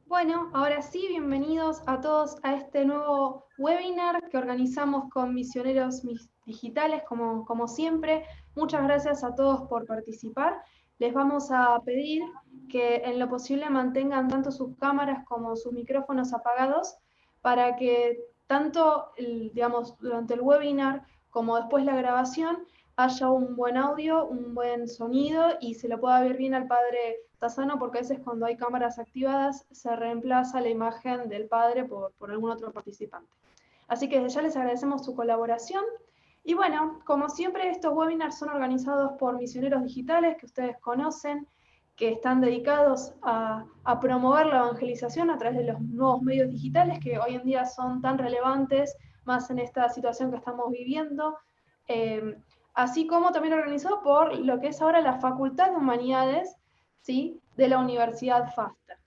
Bueno, ahora sí, bienvenidos a todos a este nuevo webinar que organizamos con Misioneros Digitales, como siempre. Muchas gracias a todos por participar. Les vamos a pedir que en lo posible mantengan tanto sus cámaras como sus micrófonos apagados para que tanto, digamos, durante el webinar como después la grabación haya un buen audio, un buen sonido y se lo pueda ver bien al padre Tassano, porque a veces cuando hay cámaras activadas se reemplaza la imagen del padre por algún otro participante. Así que desde ya les agradecemos su colaboración. Y bueno, como siempre, estos webinars son organizados por Misioneros Digitales, que ustedes conocen, que están dedicados a promover la evangelización a través de los nuevos medios digitales que hoy en día son tan relevantes, más en esta situación que estamos viviendo. Así como también organizado por lo que es ahora la Facultad de Humanidades, ¿sí?, de la Universidad FASTA.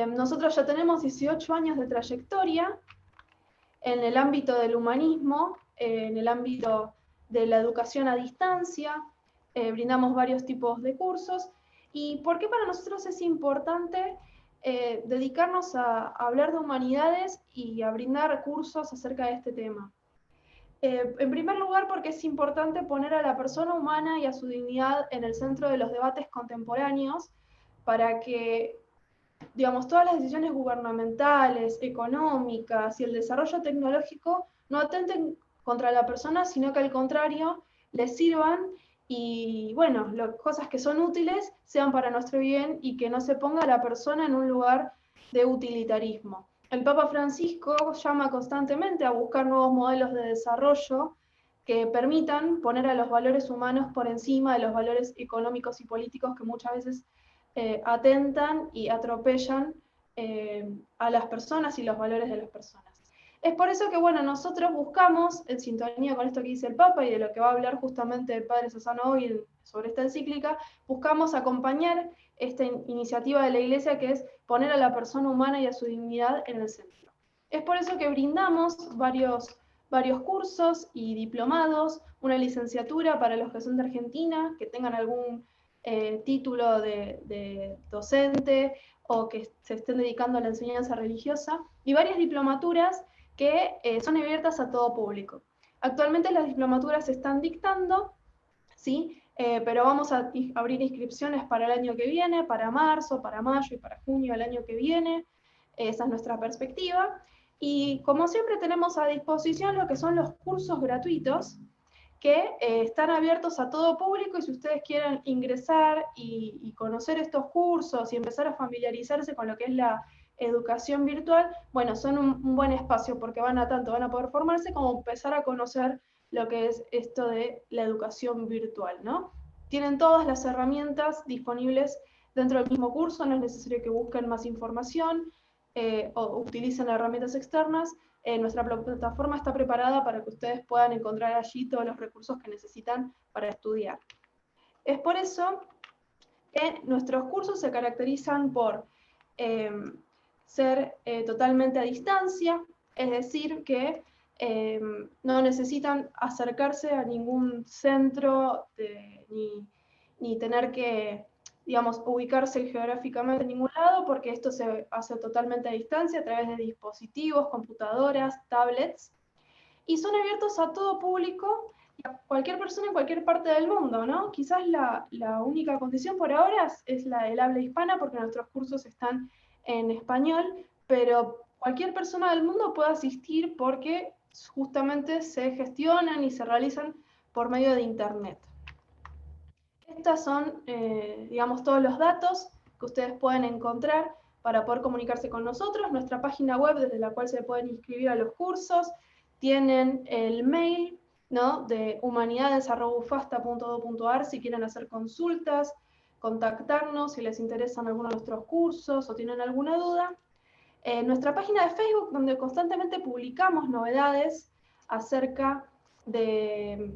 Nosotros ya tenemos 18 años de trayectoria en el ámbito del humanismo, en el ámbito de la educación a distancia, brindamos varios tipos de cursos. ¿Y por qué para nosotros es importante dedicarnos a hablar de humanidades y a brindar cursos acerca de este tema? En primer lugar, porque es importante poner a la persona humana y a su dignidad en el centro de los debates contemporáneos para que, digamos, todas las decisiones gubernamentales, económicas y el desarrollo tecnológico no atenten contra la persona, sino que al contrario, les sirvan y, bueno, cosas que son útiles sean para nuestro bien y que no se ponga a la persona en un lugar de utilitarismo. El Papa Francisco llama constantemente a buscar nuevos modelos de desarrollo que permitan poner a los valores humanos por encima de los valores económicos y políticos que muchas veces atentan y atropellan a las personas y los valores de las personas. Es por eso que, bueno, nosotros buscamos, en sintonía con esto que dice el Papa y de lo que va a hablar justamente el Padre Tassano hoy sobre esta encíclica, buscamos acompañar esta iniciativa de la Iglesia, que es poner a la persona humana y a su dignidad en el centro. Es por eso que brindamos varios cursos y diplomados, una licenciatura para los que son de Argentina, que tengan algún título de docente o que se estén dedicando a la enseñanza religiosa, y varias diplomaturas que son abiertas a todo público. Actualmente las diplomaturas se están dictando, ¿sí? Pero vamos a abrir inscripciones para el año que viene, para marzo, para mayo y para junio del año que viene. Esa es nuestra perspectiva. Y como siempre tenemos a disposición lo que son los cursos gratuitos, que están abiertos a todo público, y si ustedes quieren ingresar y conocer estos cursos y empezar a familiarizarse con lo que es la educación virtual, bueno, son un buen espacio porque van a poder formarse como empezar a conocer lo que es esto de la educación virtual, ¿no? Tienen todas las herramientas disponibles dentro del mismo curso, no es necesario que busquen más información o utilicen herramientas externas. Nuestra plataforma está preparada para que ustedes puedan encontrar allí todos los recursos que necesitan para estudiar. Es por eso que nuestros cursos se caracterizan por ser totalmente a distancia, es decir, que no necesitan acercarse a ningún centro ni tener que, digamos, ubicarse geográficamente en ningún lado, porque esto se hace totalmente a distancia a través de dispositivos, computadoras, tablets, y son abiertos a todo público y a cualquier persona en cualquier parte del mundo, ¿no? Quizás la única condición por ahora es la del habla hispana, porque nuestros cursos están en español, pero cualquier persona del mundo puede asistir porque justamente se gestionan y se realizan por medio de Internet. Estos son, digamos, todos los datos que ustedes pueden encontrar para poder comunicarse con nosotros. Nuestra página web desde la cual se pueden inscribir a los cursos. Tienen el mail, ¿no?, de humanidades@ufasta.edu.ar si quieren hacer consultas, contactarnos si les interesan alguno de nuestros cursos o tienen alguna duda. Nuestra página de Facebook, donde constantemente publicamos novedades acerca de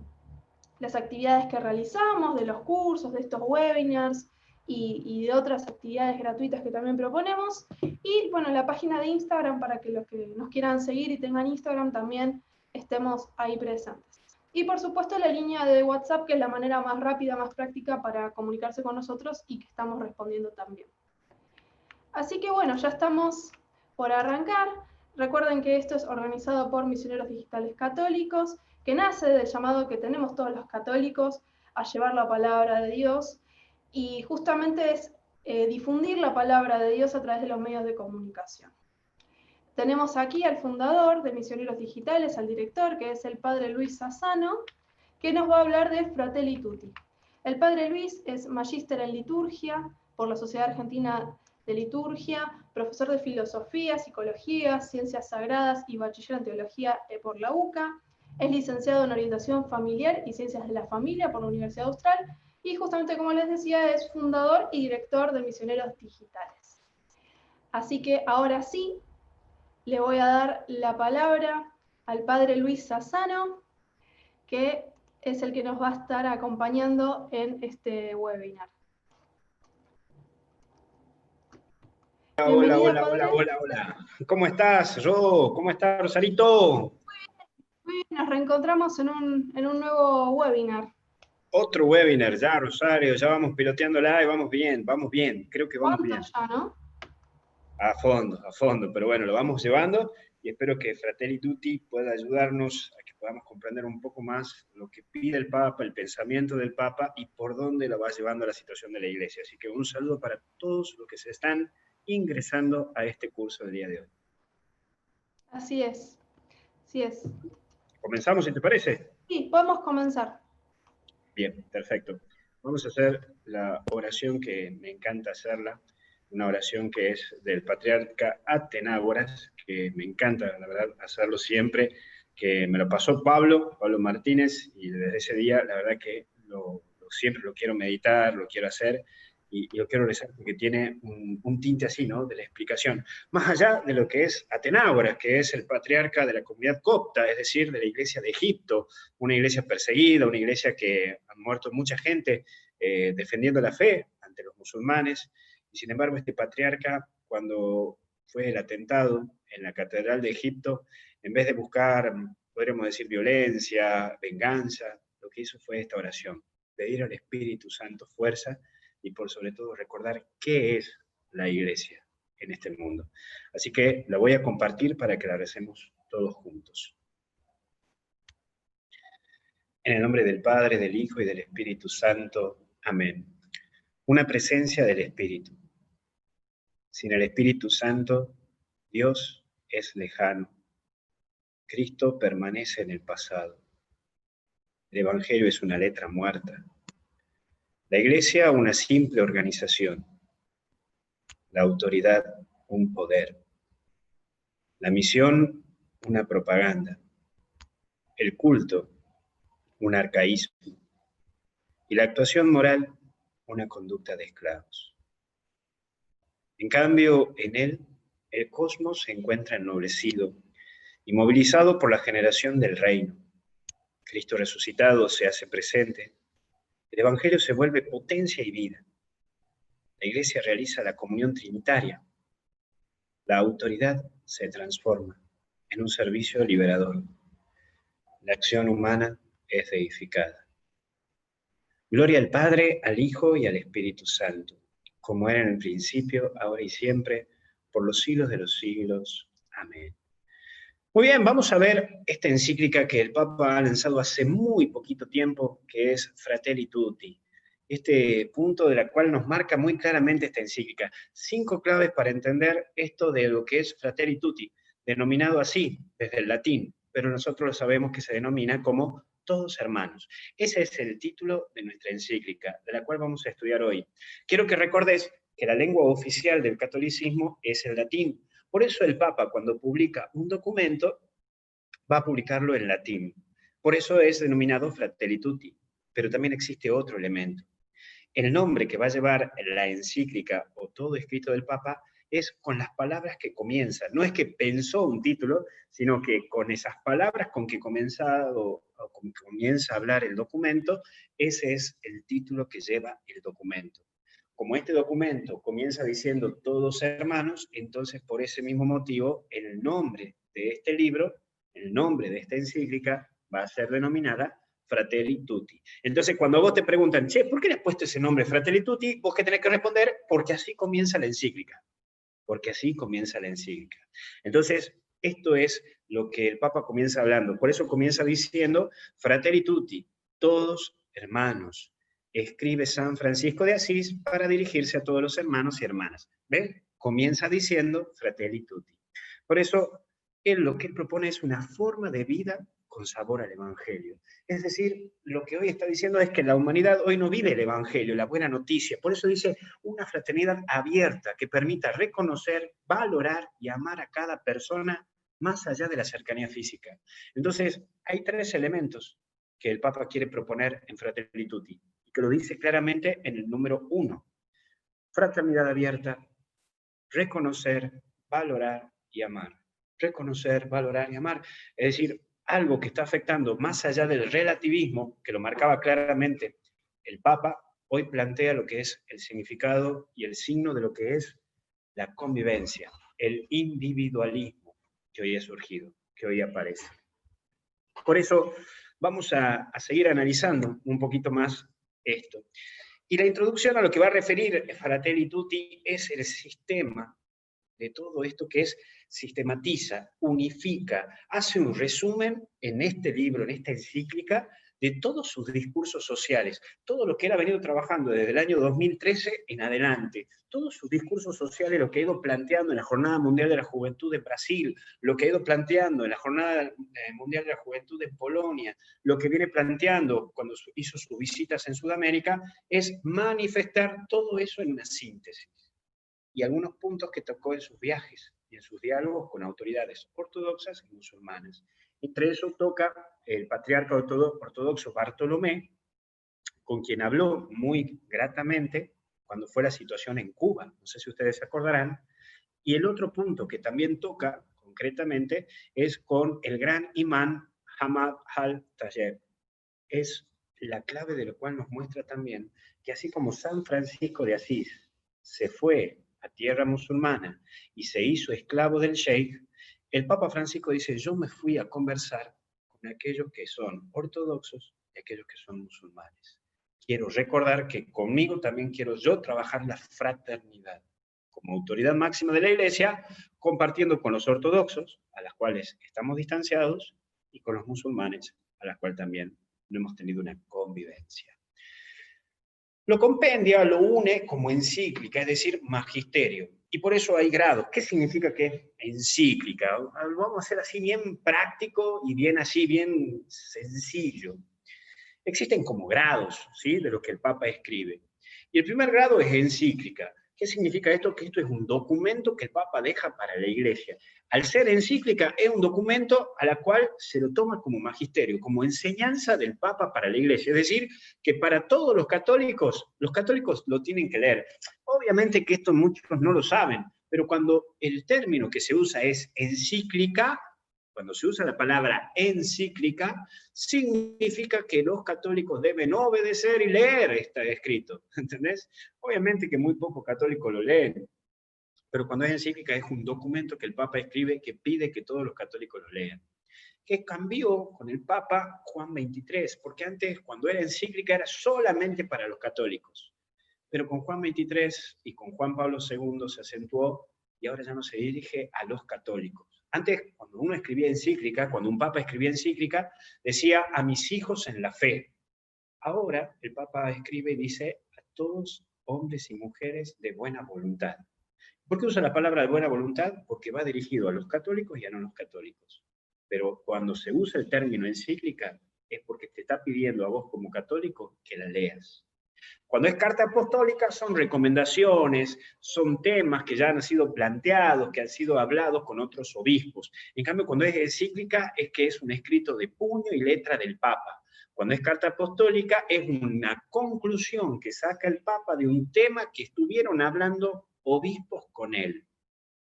las actividades que realizamos, de los cursos, de estos webinars y de otras actividades gratuitas que también proponemos. Y bueno, la página de Instagram para que los que nos quieran seguir y tengan Instagram también estemos ahí presentes. Y por supuesto la línea de WhatsApp, que es la manera más rápida, más práctica para comunicarse con nosotros y que estamos respondiendo también. Así que bueno, ya estamos por arrancar. Recuerden que esto es organizado por Misioneros Digitales Católicos, que nace del llamado que tenemos todos los católicos a llevar la palabra de Dios, y justamente es difundir la palabra de Dios a través de los medios de comunicación. Tenemos aquí al fundador de Misioneros Digitales, al director, que es el padre Luis Sassano, que nos va a hablar de Fratelli Tutti. El padre Luis es magíster en liturgia por la Sociedad Argentina de Liturgia, profesor de filosofía, psicología, ciencias sagradas y bachiller en teología por la UCA. Es licenciado en orientación familiar y ciencias de la familia por la Universidad Austral y justamente, como les decía, es fundador y director de Misioneros Digitales. Así que ahora sí, le voy a dar la palabra al padre Luis Sassano, que es el que nos va a estar acompañando en este webinar. Hola, Bienvenida, hola, padre. hola, hola, hola. ¿Cómo estás, Ro? ¿Cómo estás, Rosalito? Muy bien, nos reencontramos en un nuevo webinar. Otro webinar, ya, Rosario, ya vamos piloteándola y vamos bien, creo que vamos bien. ¿Cuánto ya, no? A fondo, pero bueno, lo vamos llevando y espero que Fratelli Tutti pueda ayudarnos a que podamos comprender un poco más lo que pide el Papa, el pensamiento del Papa y por dónde lo va llevando la situación de la Iglesia. Así que un saludo para todos los que se están ingresando a este curso del día de hoy. Así es, así es. ¿Comenzamos, si te parece? Sí, podemos comenzar. Bien, perfecto. Vamos a hacer la oración que me encanta hacerla, una oración que es del patriarca Atenágoras, que me encanta, la verdad, hacerlo siempre, que me lo pasó Pablo Martínez, y desde ese día, la verdad que siempre lo quiero meditar, lo quiero hacer, y lo quiero rezar porque tiene un tinte así, ¿no?, de la explicación. Más allá de lo que es Atenágoras, que es el patriarca de la comunidad copta, es decir, de la iglesia de Egipto, una iglesia perseguida, una iglesia que han muerto mucha gente defendiendo la fe ante los musulmanes, y sin embargo este patriarca, cuando fue el atentado en la catedral de Egipto, en vez de buscar, podríamos decir, violencia, venganza, lo que hizo fue esta oración, pedir al Espíritu Santo fuerza y por sobre todo recordar qué es la iglesia en este mundo. Así que la voy a compartir para que la recemos todos juntos. En el nombre del Padre, del Hijo y del Espíritu Santo. Amén. Una presencia del Espíritu. Sin el Espíritu Santo, Dios es lejano. Cristo permanece en el pasado. El Evangelio es una letra muerta. La Iglesia, una simple organización. La autoridad, un poder. La misión, una propaganda. El culto, un arcaísmo. Y la actuación moral, una conducta de esclavos. En cambio, en él, el cosmos se encuentra ennoblecido y movilizado por la generación del reino. Cristo resucitado se hace presente. El Evangelio se vuelve potencia y vida. La Iglesia realiza la comunión trinitaria. La autoridad se transforma en un servicio liberador. La acción humana es deificada. Gloria al Padre, al Hijo y al Espíritu Santo, como era en el principio, ahora y siempre, por los siglos de los siglos. Amén. Muy bien, vamos a ver esta encíclica que el Papa ha lanzado hace muy poquito tiempo, que es Fratelli Tutti. Este punto de la cual nos marca muy claramente esta encíclica. 5 claves para entender esto de lo que es Fratelli Tutti, denominado así desde el latín, pero nosotros lo sabemos que se denomina como todos hermanos. Ese es el título de nuestra encíclica, de la cual vamos a estudiar hoy. Quiero que recordes que la lengua oficial del catolicismo es el latín. Por eso el Papa, cuando publica un documento, va a publicarlo en latín. Por eso es denominado Fratelli Tutti. Pero también existe otro elemento. El nombre que va a llevar la encíclica o todo escrito del Papa es con las palabras que comienza. No es que pensó un título, sino que con esas palabras con que comienza a hablar el documento, ese es el título que lleva el documento. Como este documento comienza diciendo todos hermanos, entonces por ese mismo motivo el nombre de este libro, el nombre de esta encíclica va a ser denominada Fratelli Tutti. Entonces cuando vos te preguntan, che, ¿por qué le has puesto ese nombre Fratelli Tutti? Vos que tenés que responder, porque así comienza la encíclica. porque así comienza la encíclica. Entonces, esto es lo que el Papa comienza hablando. Por eso comienza diciendo, Fratelli tutti, todos hermanos. Escribe San Francisco de Asís para dirigirse a todos los hermanos y hermanas. ¿Ven? Comienza diciendo, Fratelli tutti. Por eso, lo que él propone es una forma de vida con sabor al Evangelio. Es decir, lo que hoy está diciendo es que la humanidad hoy no vive el Evangelio, la buena noticia. Por eso dice una fraternidad abierta que permita reconocer, valorar y amar a cada persona más allá de la cercanía física. Entonces, hay 3 elementos que el Papa quiere proponer en Fratelli Tutti, y que lo dice claramente en el número 1. Fraternidad abierta, reconocer, valorar y amar. Reconocer, valorar y amar. Es decir, algo que está afectando más allá del relativismo, que lo marcaba claramente el Papa, hoy plantea lo que es el significado y el signo de lo que es la convivencia, el individualismo que hoy ha surgido, que hoy aparece. Por eso vamos a seguir analizando un poquito más esto. Y la introducción a lo que va a referir Fratelli Tutti es el sistema de todo esto que es sistematiza, unifica, hace un resumen en este libro, en esta encíclica, de todos sus discursos sociales, todo lo que él ha venido trabajando desde el año 2013 en adelante, todos sus discursos sociales, lo que ha ido planteando en la Jornada Mundial de la Juventud en Brasil, lo que ha ido planteando en la Jornada Mundial de la Juventud en Polonia, lo que viene planteando cuando hizo sus visitas en Sudamérica, es manifestar todo eso en una síntesis y algunos puntos que tocó en sus viajes y en sus diálogos con autoridades ortodoxas y musulmanas. Entre eso toca el patriarca ortodoxo Bartolomé, con quien habló muy gratamente cuando fue la situación en Cuba, no sé si ustedes se acordarán, y el otro punto que también toca concretamente es con el gran imán Hamad al-Tayer. Es la clave de lo cual nos muestra también que así como San Francisco de Asís se fue a tierra musulmana y se hizo esclavo del sheikh, el Papa Francisco dice, yo me fui a conversar con aquellos que son ortodoxos y aquellos que son musulmanes. Quiero recordar que conmigo también quiero yo trabajar la fraternidad como autoridad máxima de la Iglesia, compartiendo con los ortodoxos, a las cuales estamos distanciados, y con los musulmanes, a las cuales también no hemos tenido una convivencia. Lo compendia, lo une como encíclica, es decir, magisterio. Y por eso hay grados. ¿Qué significa que es encíclica? Lo vamos a hacer así bien práctico y bien así, bien sencillo. Existen como grados, ¿sí?, de lo que el Papa escribe. Y el primer grado es encíclica. ¿Qué significa esto? Que esto es un documento que el Papa deja para la Iglesia. Al ser encíclica, es un documento a la cual se lo toma como magisterio, como enseñanza del Papa para la Iglesia. Es decir, que para todos los católicos lo tienen que leer. Obviamente que esto muchos no lo saben, pero cuando el término que se usa es encíclica, cuando se usa la palabra encíclica, significa que los católicos deben obedecer y leer este escrito, ¿entendés? Obviamente que muy pocos católicos lo leen, pero cuando es encíclica es un documento que el Papa escribe que pide que todos los católicos lo lean. Que cambió con el Papa Juan XXIII, porque antes, cuando era encíclica, era solamente para los católicos. Pero con Juan XXIII y con Juan Pablo II se acentuó y ahora ya no se dirige a los católicos. Antes, cuando uno escribía encíclica, cuando un papa escribía encíclica, decía a mis hijos en la fe. Ahora el Papa escribe y dice a todos hombres y mujeres de buena voluntad. ¿Por qué usa la palabra de buena voluntad? Porque va dirigido a los católicos y a no los católicos. Pero cuando se usa el término encíclica, es porque te está pidiendo a vos como católico que la leas. Cuando es carta apostólica son recomendaciones, son temas que ya han sido planteados, que han sido hablados con otros obispos. En cambio, cuando es encíclica es que es un escrito de puño y letra del Papa. Cuando es carta apostólica es una conclusión que saca el Papa de un tema que estuvieron hablando obispos con él.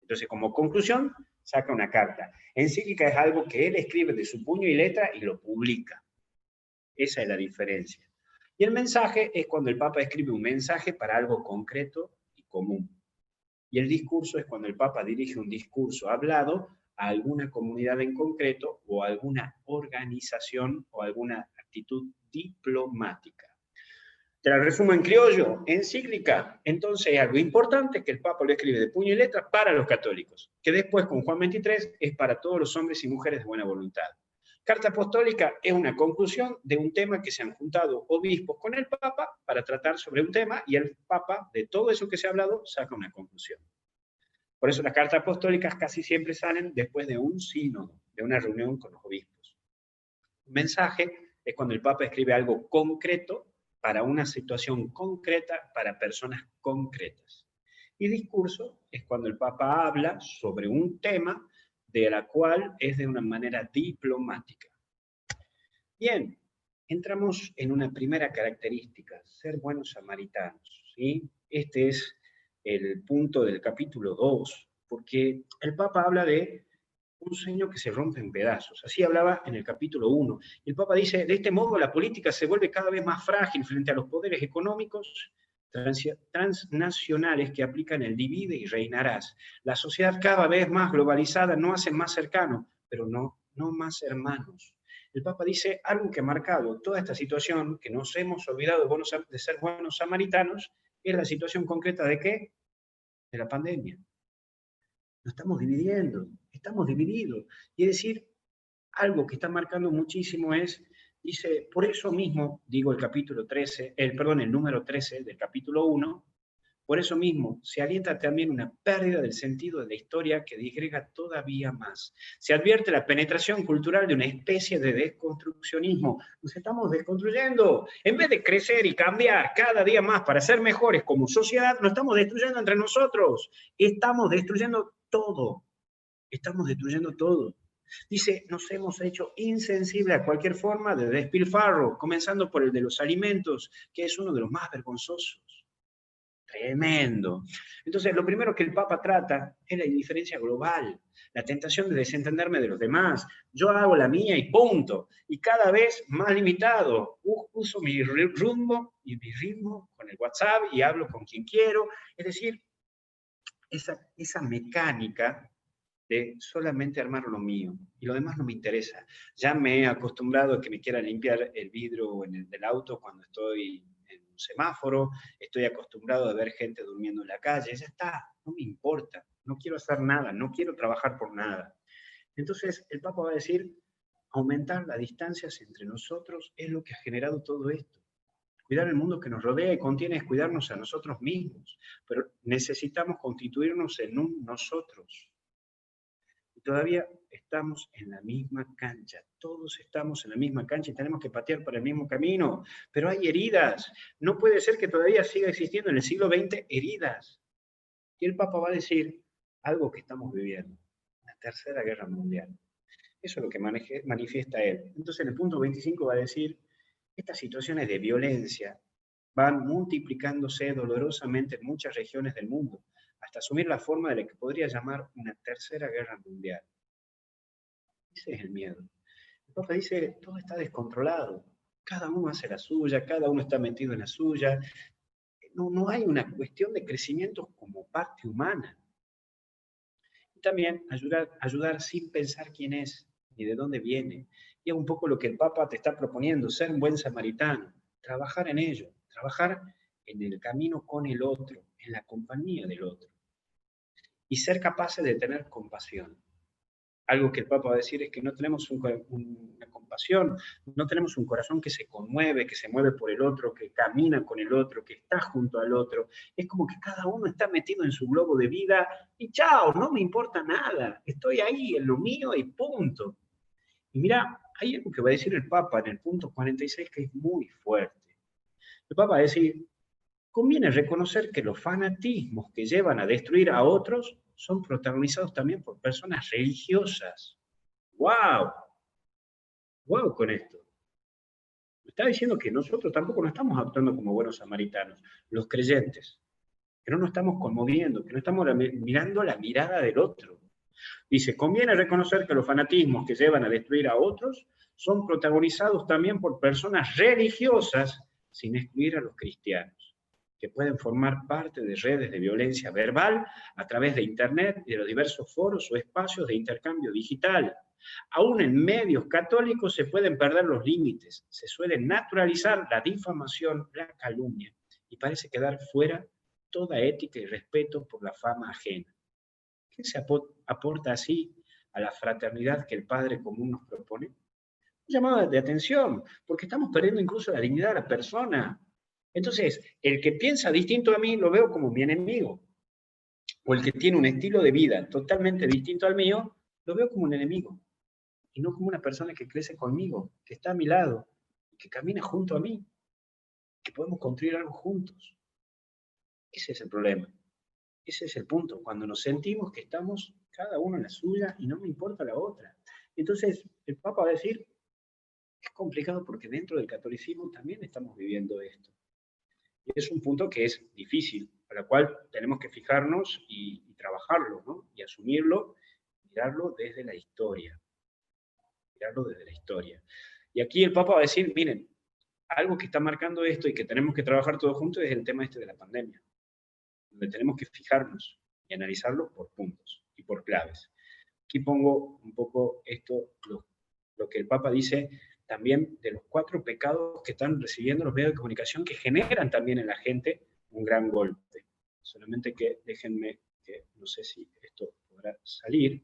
Entonces, como conclusión, saca una carta. Encíclica es algo que él escribe de su puño y letra y lo publica. Esa es la diferencia. Y el mensaje es cuando el Papa escribe un mensaje para algo concreto y común. Y el discurso es cuando el Papa dirige un discurso hablado a alguna comunidad en concreto o a alguna organización o alguna actitud diplomática. Te la resumo en criollo, encíclica. Entonces es algo importante que el Papa lo escribe de puño y letra para los católicos, que después con Juan XXIII es para todos los hombres y mujeres de buena voluntad. Carta apostólica es una conclusión de un tema que se han juntado obispos con el Papa para tratar sobre un tema, y el Papa, de todo eso que se ha hablado, saca una conclusión. Por eso las cartas apostólicas casi siempre salen después de un sínodo, de una reunión con los obispos. Un mensaje es cuando el Papa escribe algo concreto para una situación concreta, para personas concretas. Y discurso es cuando el Papa habla sobre un tema de la cual es de una manera diplomática. Bien, entramos en una primera característica, ser buenos samaritanos, ¿sí? Este es el punto del capítulo 2, porque el Papa habla de un sueño que se rompe en pedazos. Así hablaba en el capítulo 1. El Papa dice, de este modo la política se vuelve cada vez más frágil frente a los poderes económicos transnacionales que aplican el divide y reinarás. La sociedad cada vez más globalizada no hace más cercano, pero no más hermanos. El Papa dice algo que ha marcado toda esta situación, que nos hemos olvidado de ser buenos samaritanos, es la situación concreta de ¿qué? De la pandemia. Nos estamos dividiendo, estamos divididos. Y es decir, algo que está marcando muchísimo es, dice, por eso mismo, digo el número 13 del capítulo 1, por eso mismo se alienta también una pérdida del sentido de la historia que disgrega todavía más. Se advierte la penetración cultural de una especie de desconstruccionismo. Nos estamos desconstruyendo. En vez de crecer y cambiar cada día más para ser mejores como sociedad, nos estamos destruyendo entre nosotros. Estamos destruyendo todo. Estamos destruyendo todo. Dice, nos hemos hecho insensibles a cualquier forma de despilfarro, comenzando por el de los alimentos, que es uno de los más vergonzosos. Tremendo. Entonces, lo primero que el Papa trata es la indiferencia global, la tentación de desentenderme de los demás. Yo hago la mía y punto. Y cada vez más limitado. Uso mi rumbo y mi ritmo con el WhatsApp y hablo con quien quiero. Es decir, esa mecánica de solamente armar lo mío y lo demás no me interesa. Ya me he acostumbrado a que me quieran limpiar el vidrio del auto cuando estoy en un semáforo, estoy acostumbrado a ver gente durmiendo en la calle, ya está, no me importa, no quiero hacer nada, no quiero trabajar por nada. Entonces el Papa va a decir, aumentar las distancias entre nosotros es lo que ha generado todo esto. Cuidar el mundo que nos rodea y contiene es cuidarnos a nosotros mismos, pero necesitamos constituirnos en un nosotros. Todavía estamos en la misma cancha, todos estamos en la misma cancha y tenemos que patear para el mismo camino, pero hay heridas, no puede ser que todavía siga existiendo en el siglo XX heridas. Y el Papa va a decir algo que estamos viviendo, la Tercera Guerra Mundial. Eso es lo que manifiesta él. Entonces en el punto 25 va a decir, estas situaciones de violencia van multiplicándose dolorosamente en muchas regiones del mundo, hasta asumir la forma de la que podría llamar una tercera guerra mundial. Ese es el miedo. El Papa dice, todo está descontrolado, cada uno hace la suya, cada uno está metido en la suya, no hay una cuestión de crecimiento como parte humana. Y también ayudar sin pensar quién es, ni de dónde viene. Y es un poco lo que el Papa te está proponiendo, ser un buen samaritano, trabajar en ello, trabajar en el camino con el otro, en la compañía del otro. Y ser capaces de tener compasión. Algo que el Papa va a decir es que no tenemos una compasión, no tenemos un corazón que se conmueve, que se mueve por el otro, que camina con el otro, que está junto al otro. Es como que cada uno está metido en su globo de vida y chao, no me importa nada, estoy ahí en lo mío y punto. Y mira, hay algo que va a decir el Papa en el punto 46 que es muy fuerte. El Papa va a decir, conviene reconocer que los fanatismos que llevan a destruir a otros son protagonizados también por personas religiosas. ¡Wow! ¡Wow con esto! Me está diciendo que nosotros tampoco no estamos actuando como buenos samaritanos, los creyentes, que no nos estamos conmoviendo, que no estamos mirando la mirada del otro. Dice, conviene reconocer que los fanatismos que llevan a destruir a otros son protagonizados también por personas religiosas, sin excluir a los cristianos, que pueden formar parte de redes de violencia verbal a través de Internet y de los diversos foros o espacios de intercambio digital. Aún en medios católicos se pueden perder los límites, se suele naturalizar la difamación, la calumnia, y parece quedar fuera toda ética y respeto por la fama ajena. ¿Qué se aporta así a la fraternidad que el Padre común nos propone? Un llamado de atención, porque estamos perdiendo incluso la dignidad de la persona. Entonces, el que piensa distinto a mí lo veo como mi enemigo, o el que tiene un estilo de vida totalmente distinto al mío, lo veo como un enemigo, y no como una persona que crece conmigo, que está a mi lado, que camina junto a mí, que podemos construir algo juntos. Ese es el problema. Ese es el punto, cuando nos sentimos que estamos cada uno en la suya y no me importa la otra. Entonces, el Papa va a decir, es complicado porque dentro del catolicismo también estamos viviendo esto. Y es un punto que es difícil, para el cual tenemos que fijarnos y trabajarlo, ¿no? Y asumirlo, mirarlo desde la historia. Mirarlo desde la historia. Y aquí el Papa va a decir, miren, algo que está marcando esto y que tenemos que trabajar todos juntos es el tema este de la pandemia, donde tenemos que fijarnos y analizarlo por puntos y por claves. Aquí pongo un poco esto, lo que el Papa dice también de los 4 pecados que están recibiendo los medios de comunicación, que generan también en la gente un gran golpe. Solamente que déjenme, que no sé si esto podrá salir,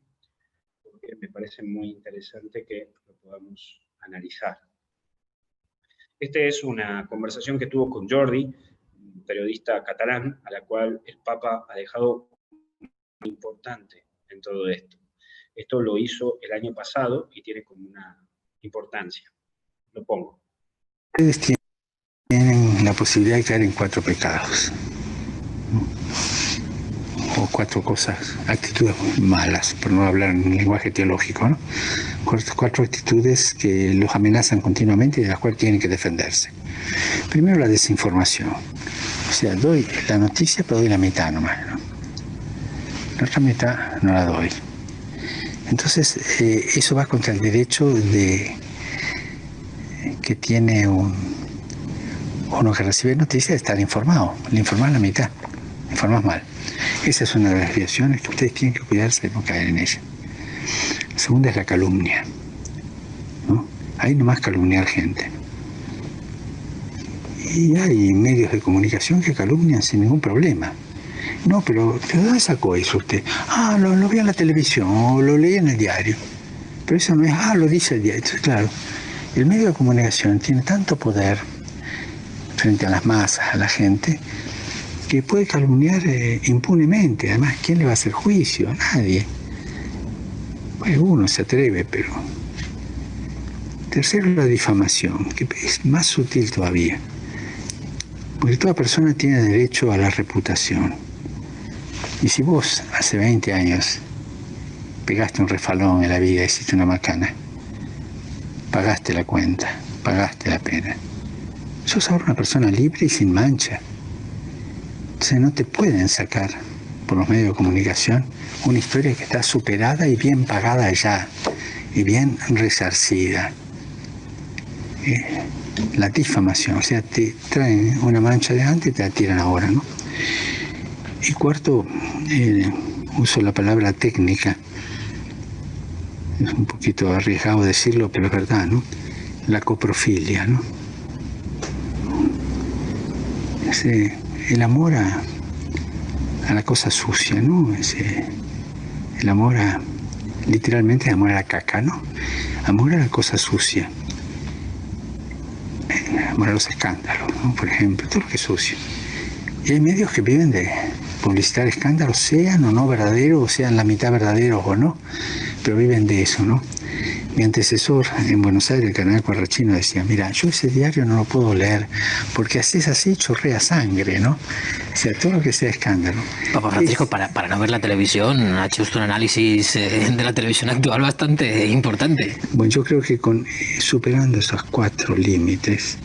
porque me parece muy interesante que lo podamos analizar. Esta es una conversación que tuvo con Jordi, un periodista catalán, a la cual el Papa ha dejado muy importante en todo esto. Esto lo hizo el año pasado y tiene como una importancia. Lo pongo. Ustedes tienen la posibilidad de caer en 4 pecados, o 4 cosas, actitudes malas, por no hablar en lenguaje teológico, ¿no? 4 actitudes que los amenazan continuamente y de las cuales tienen que defenderse. Primero, la desinformación. O sea, doy la noticia, pero doy la mitad nomás, ¿no? La otra mitad no la doy. Entonces, eso va contra el derecho que tiene uno que recibe noticias de estar informado. Le informas la mitad, le informas mal. Esa es una de las desviaciones que ustedes tienen que cuidarse de no caer en ella. La segunda es la calumnia, ¿no? Hay nomás calumniar gente. Y hay medios de comunicación que calumnian sin ningún problema. No, pero ¿de dónde sacó eso usted? Ah, lo vi en la televisión o lo leí en el diario. Pero eso no es, lo dice el diario. Entonces, claro, el medio de comunicación tiene tanto poder frente a las masas, a la gente, que puede calumniar impunemente. Además, ¿quién le va a hacer juicio? Nadie. Bueno, uno se atreve, pero... Tercero, la difamación, que es más sutil todavía. Porque toda persona tiene derecho a la reputación. Y si vos hace 20 años pegaste un refalón en la vida, hiciste una macana, pagaste la cuenta, pagaste la pena, sos ahora una persona libre y sin mancha. Entonces no te pueden sacar por los medios de comunicación una historia que está superada y bien pagada ya, y bien resarcida. La difamación, o sea, te traen una mancha de antes y te la tiran ahora, ¿no? Y cuarto, uso la palabra técnica, es un poquito arriesgado decirlo, pero es verdad, ¿no? La coprofilia, ¿no? El amor a la cosa sucia, ¿no? El amor literalmente el amor a la caca, ¿no? Amor a la cosa sucia. Amor a los escándalos, ¿no? Por ejemplo, todo lo que es sucio. Y hay medios que viven de publicitar escándalos, sean o no verdaderos, o sean la mitad verdaderos o no, pero viven de eso, ¿no? Mi antecesor en Buenos Aires, el cardenal Corrachino, decía, mira, yo ese diario no lo puedo leer, porque haces así, chorrea sangre, ¿no? O sea, todo lo que sea escándalo. Papa Francisco, para no ver la televisión, ha hecho usted un análisis de la televisión actual bastante importante. Bueno, yo creo que superando esos 4 límites,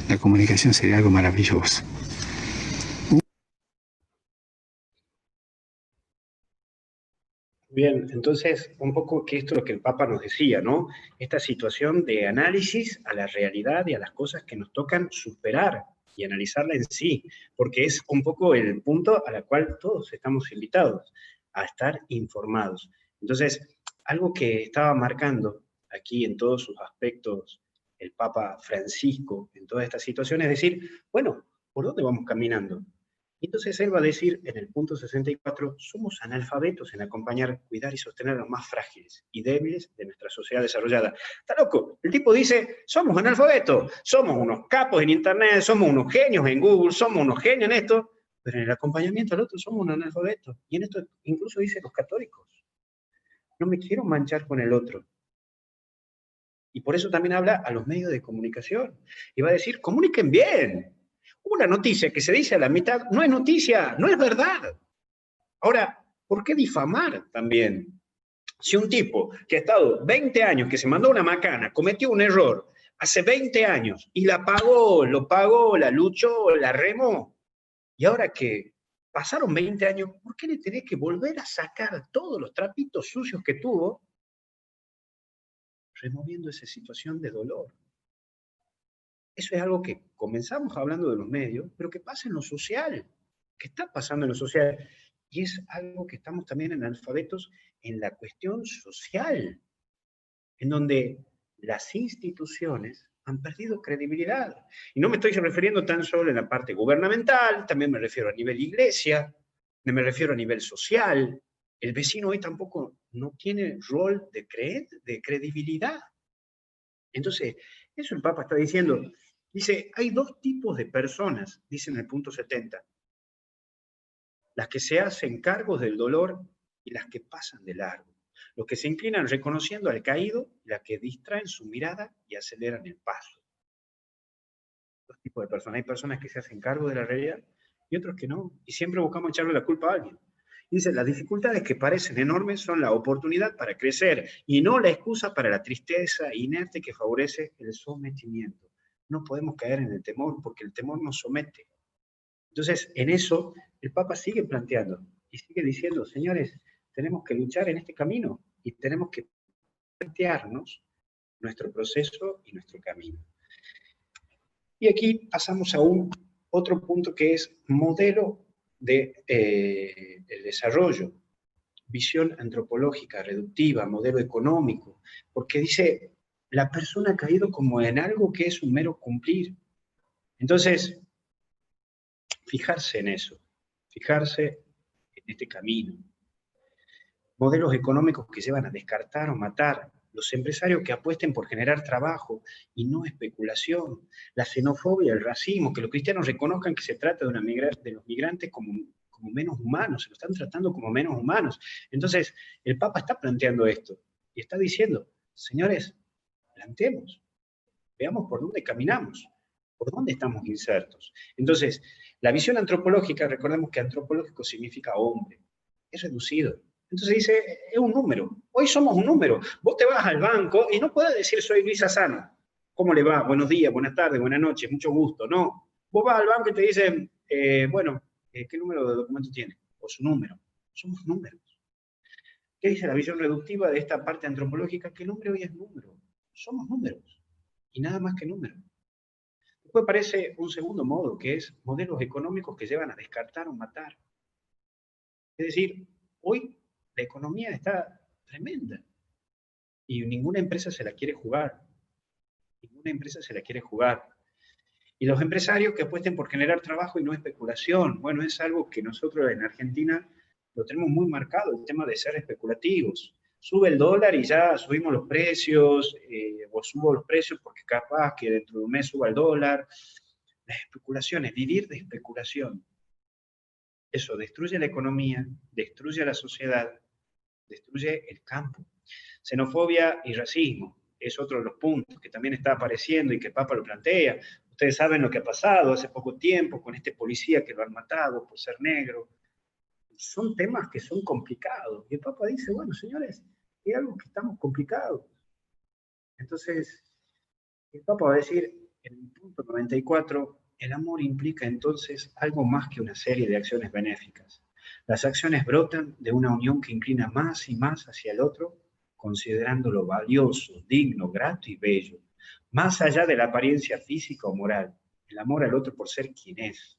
la comunicación sería algo maravilloso. Bien, entonces, un poco que esto es lo que el Papa nos decía, ¿no? Esta situación de análisis a la realidad y a las cosas que nos tocan superar y analizarla en sí, porque es un poco el punto a la cual todos estamos invitados, a estar informados. Entonces, algo que estaba marcando aquí en todos sus aspectos el Papa Francisco en toda esta situación, es decir, bueno, ¿por dónde vamos caminando? Entonces él va a decir en el punto 64, somos analfabetos en acompañar, cuidar y sostener a los más frágiles y débiles de nuestra sociedad desarrollada. Está loco, el tipo dice, somos analfabetos, somos unos capos en internet, somos unos genios en Google, somos unos genios en esto, pero en el acompañamiento al otro somos unos analfabetos. Y en esto incluso dice los católicos, no me quiero manchar con el otro. Y por eso también habla a los medios de comunicación. Y va a decir, comuniquen bien. Una noticia que se dice a la mitad no es noticia, no es verdad. Ahora, ¿por qué difamar también? Si un tipo que ha estado 20 años, que se mandó una macana, cometió un error hace 20 años y la pagó, lo pagó, la luchó, la remó, y ahora que pasaron 20 años, ¿por qué le tenés que volver a sacar todos los trapitos sucios que tuvo, removiendo esa situación de dolor? Eso es algo que comenzamos hablando de los medios, pero que pasa en lo social, que está pasando en lo social. Y es algo que estamos también analfabetos en la cuestión social, en donde las instituciones han perdido credibilidad. Y no me estoy refiriendo tan solo en la parte gubernamental, también me refiero a nivel iglesia, me refiero a nivel social. El vecino hoy tampoco no tiene rol de credibilidad. Entonces, eso el Papa está diciendo. Dice, hay dos tipos de personas, dice en el punto 70. Las que se hacen cargos del dolor y las que pasan de largo. Los que se inclinan reconociendo al caído y las que distraen su mirada y aceleran el paso. Dos tipos de personas. Hay personas que se hacen cargo de la realidad y otros que no. Y siempre buscamos echarle la culpa a alguien. Dice, las dificultades que parecen enormes son la oportunidad para crecer y no la excusa para la tristeza inerte que favorece el sometimiento. No podemos caer en el temor porque el temor nos somete. Entonces, en eso, el Papa sigue planteando y sigue diciendo, señores, tenemos que luchar en este camino y tenemos que plantearnos nuestro proceso y nuestro camino. Y aquí pasamos a otro punto que es modelo de el desarrollo, visión antropológica, reductiva, modelo económico, porque dice, la persona ha caído como en algo que es un mero cumplir. Entonces, fijarse en eso, fijarse en este camino. Modelos económicos que llevan a descartar o matar, los empresarios que apuesten por generar trabajo y no especulación, la xenofobia, el racismo, que los cristianos reconozcan que se trata de los migrantes como menos humanos, se lo están tratando como menos humanos. Entonces, el Papa está planteando esto y está diciendo, señores, planteemos, veamos por dónde caminamos, por dónde estamos insertos. Entonces, la visión antropológica, recordemos que antropológico significa hombre, es reducido. Entonces dice, es un número. Hoy somos un número. Vos te vas al banco y no podés decir, soy Luis Asano. ¿Cómo le va? Buenos días, buenas tardes, buenas noches, mucho gusto. No. Vos vas al banco y te dicen, ¿qué número de documento tiene? O su número. Somos números. ¿Qué dice la visión reductiva de esta parte antropológica? Que el hombre hoy es número. Somos números. Y nada más que números. Después aparece un segundo modo, que es modelos económicos que llevan a descartar o matar. Es decir, hoy la economía está tremenda y ninguna empresa se la quiere jugar. Ninguna empresa se la quiere jugar. Y los empresarios que apuesten por generar trabajo y no especulación. Bueno, es algo que nosotros en Argentina lo tenemos muy marcado, el tema de ser especulativos. Sube el dólar y ya subimos los precios, o subo los precios porque capaz que dentro de un mes suba el dólar. Las especulaciones, vivir de especulación. Eso destruye la economía, destruye a la sociedad, destruye el campo. Xenofobia y racismo es otro de los puntos que también está apareciendo y que el Papa lo plantea. Ustedes saben lo que ha pasado hace poco tiempo con este policía que lo han matado por ser negro. Son temas que son complicados. Y el Papa dice, bueno, señores, es algo que estamos complicados. Entonces, el Papa va a decir en el punto 94, el amor implica entonces algo más que una serie de acciones benéficas. Las acciones brotan de una unión que inclina más y más hacia el otro, considerándolo valioso, digno, grato y bello, más allá de la apariencia física o moral. El amor al otro por ser quien es,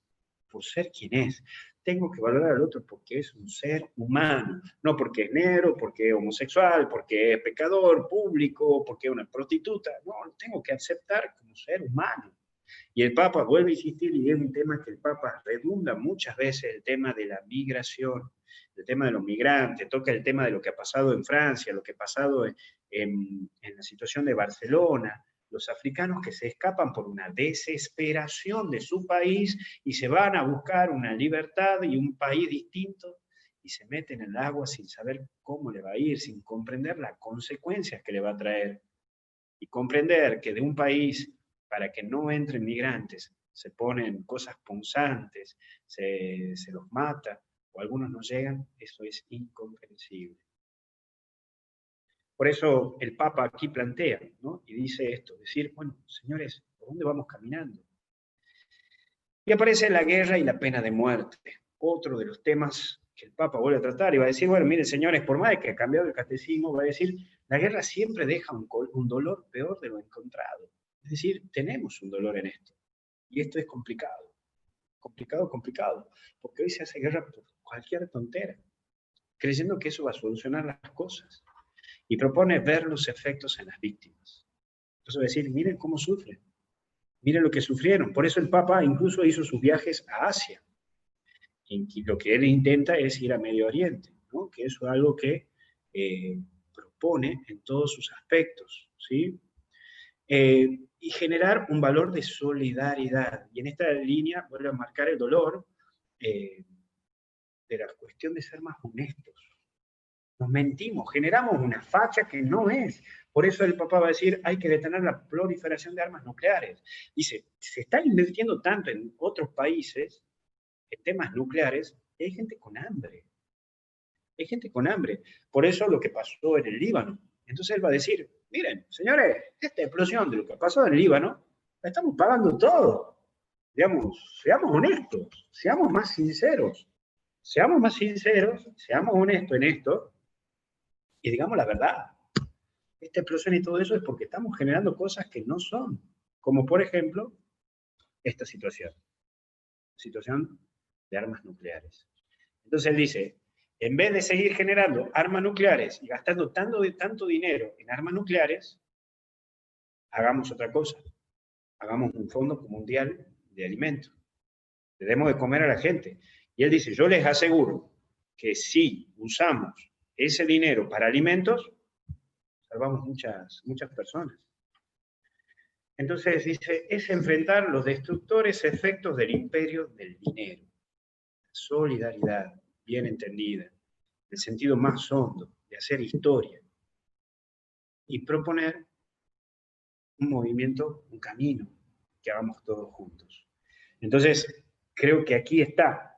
tengo que valorar al otro porque es un ser humano, no porque es negro, porque es homosexual, porque es pecador público, porque es una prostituta, no, lo tengo que aceptar como ser humano. Y el Papa vuelve a insistir, y es un tema que el Papa redunda muchas veces, el tema de la migración, el tema de los migrantes, toca el tema de lo que ha pasado en Francia, lo que ha pasado en la situación de Barcelona, los africanos que se escapan por una desesperación de su país y se van a buscar una libertad y un país distinto y se meten en el agua sin saber cómo le va a ir, sin comprender las consecuencias que le va a traer. Y comprender que de un país, para que no entren migrantes, se ponen cosas punzantes, se los mata, o algunos no llegan, eso es incomprensible. Por eso el Papa aquí plantea, ¿no? Y dice esto, decir, bueno, señores, ¿por dónde vamos caminando? Y aparece la guerra y la pena de muerte, otro de los temas que el Papa vuelve a tratar, y va a decir, bueno, miren señores, por más que ha cambiado el catecismo, va a decir, la guerra siempre deja un dolor peor de lo encontrado. Es decir, tenemos un dolor en esto, y esto es complicado, complicado, porque hoy se hace guerra por cualquier tontera, creyendo que eso va a solucionar las cosas. Y propone ver los efectos en las víctimas. Entonces va a decir, miren cómo sufren, miren lo que sufrieron. Por eso el Papa incluso hizo sus viajes a Asia. Y lo que él intenta es ir a Medio Oriente, ¿no? Que eso es algo que propone en todos sus aspectos, ¿sí? Y generar un valor de solidaridad. Y en esta línea vuelve a marcar el dolor de la cuestión de ser más honestos. Nos mentimos, generamos una facha que no es. Por eso el Papa va a decir, hay que detener la proliferación de armas nucleares. Dice, se está invirtiendo tanto en otros países, en temas nucleares, y hay gente con hambre. Hay gente con hambre. Por eso lo que pasó en el Líbano. Entonces él va a decir, miren, señores, esta explosión de lo que pasó en el Líbano, la estamos pagando todo. Digamos, seamos honestos, seamos más sinceros. Seamos más sinceros, seamos honestos en esto, y digamos la verdad, esta explosión y todo eso es porque estamos generando cosas que no son, como por ejemplo, esta situación de armas nucleares. Entonces él dice, en vez de seguir generando armas nucleares y gastando tanto dinero en armas nucleares, hagamos otra cosa, hagamos un fondo mundial de alimentos, le demos de comer a la gente. Y él dice, yo les aseguro que si usamos ese dinero para alimentos, salvamos muchas personas. Entonces dice, es enfrentar los destructores efectos del imperio del dinero. Solidaridad, bien entendida, el sentido más hondo de hacer historia. Y proponer un movimiento, un camino, que hagamos todos juntos. Entonces, creo que aquí está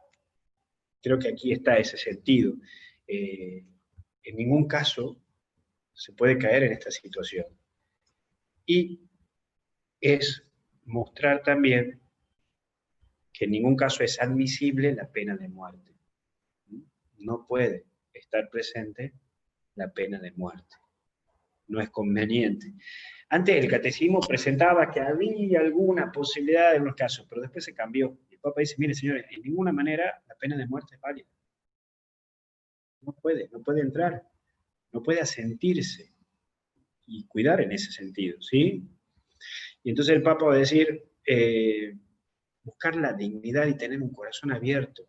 ese sentido. En ningún caso se puede caer en esta situación. Y es mostrar también que en ningún caso es admisible la pena de muerte. No puede estar presente la pena de muerte. No es conveniente. Antes el catecismo presentaba que había alguna posibilidad en los casos, pero después se cambió. El Papa dice, mire señores, en ninguna manera la pena de muerte es válida. No puede entrar, no puede asentirse y cuidar en ese sentido, ¿sí? Y entonces el Papa va a decir, buscar la dignidad y tener un corazón abierto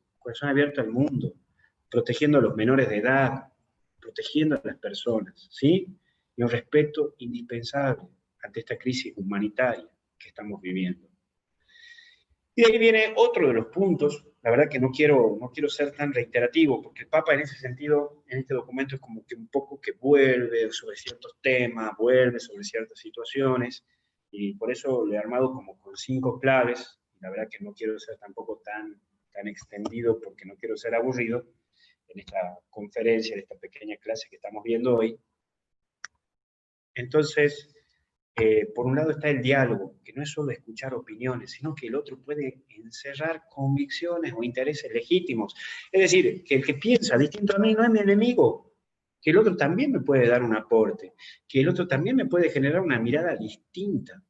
al mundo, protegiendo a los menores de edad, protegiendo a las personas, ¿sí? Y un respeto indispensable ante esta crisis humanitaria que estamos viviendo. Y de ahí viene otro de los puntos, la verdad que no quiero ser tan reiterativo, porque el Papa en ese sentido, en este documento es como que un poco que vuelve sobre ciertos temas, vuelve sobre ciertas situaciones, y por eso lo he armado como con 5 claves, y la verdad que no quiero ser tampoco tan extendido, porque no quiero ser aburrido en esta conferencia, en esta pequeña clase que estamos viendo hoy. Entonces, por un lado está el diálogo, que no es solo escuchar opiniones, sino que el otro puede encerrar convicciones o intereses legítimos. Es decir, que el que piensa distinto a mí no es mi enemigo, que el otro también me puede dar un aporte, que el otro también me puede generar una mirada distinta.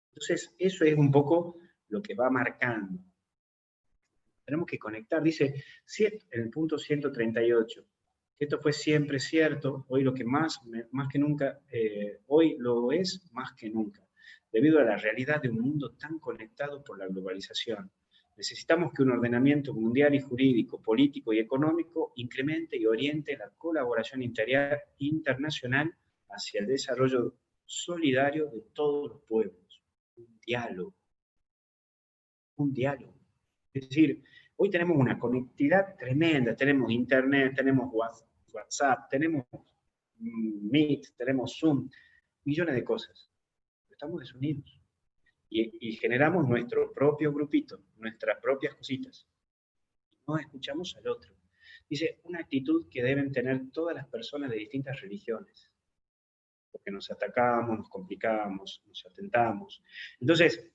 Entonces, eso es un poco lo que va marcando tenemos que conectar. Dice en el punto 138, que esto fue siempre cierto, hoy lo que más que nunca, hoy lo es más que nunca, debido a la realidad de un mundo tan conectado por la globalización. Necesitamos que un ordenamiento mundial y jurídico, político y económico incremente y oriente la colaboración internacional hacia el desarrollo solidario de todos los pueblos. Un diálogo. Un diálogo. Es decir, hoy tenemos una conectividad tremenda, tenemos internet, tenemos WhatsApp, tenemos Meet, tenemos Zoom, millones de cosas. Estamos desunidos. Y generamos nuestro propio grupito, nuestras propias cositas. No escuchamos al otro. Dice, una actitud que deben tener todas las personas de distintas religiones. Porque nos atacamos, nos complicamos, nos atentamos. Entonces,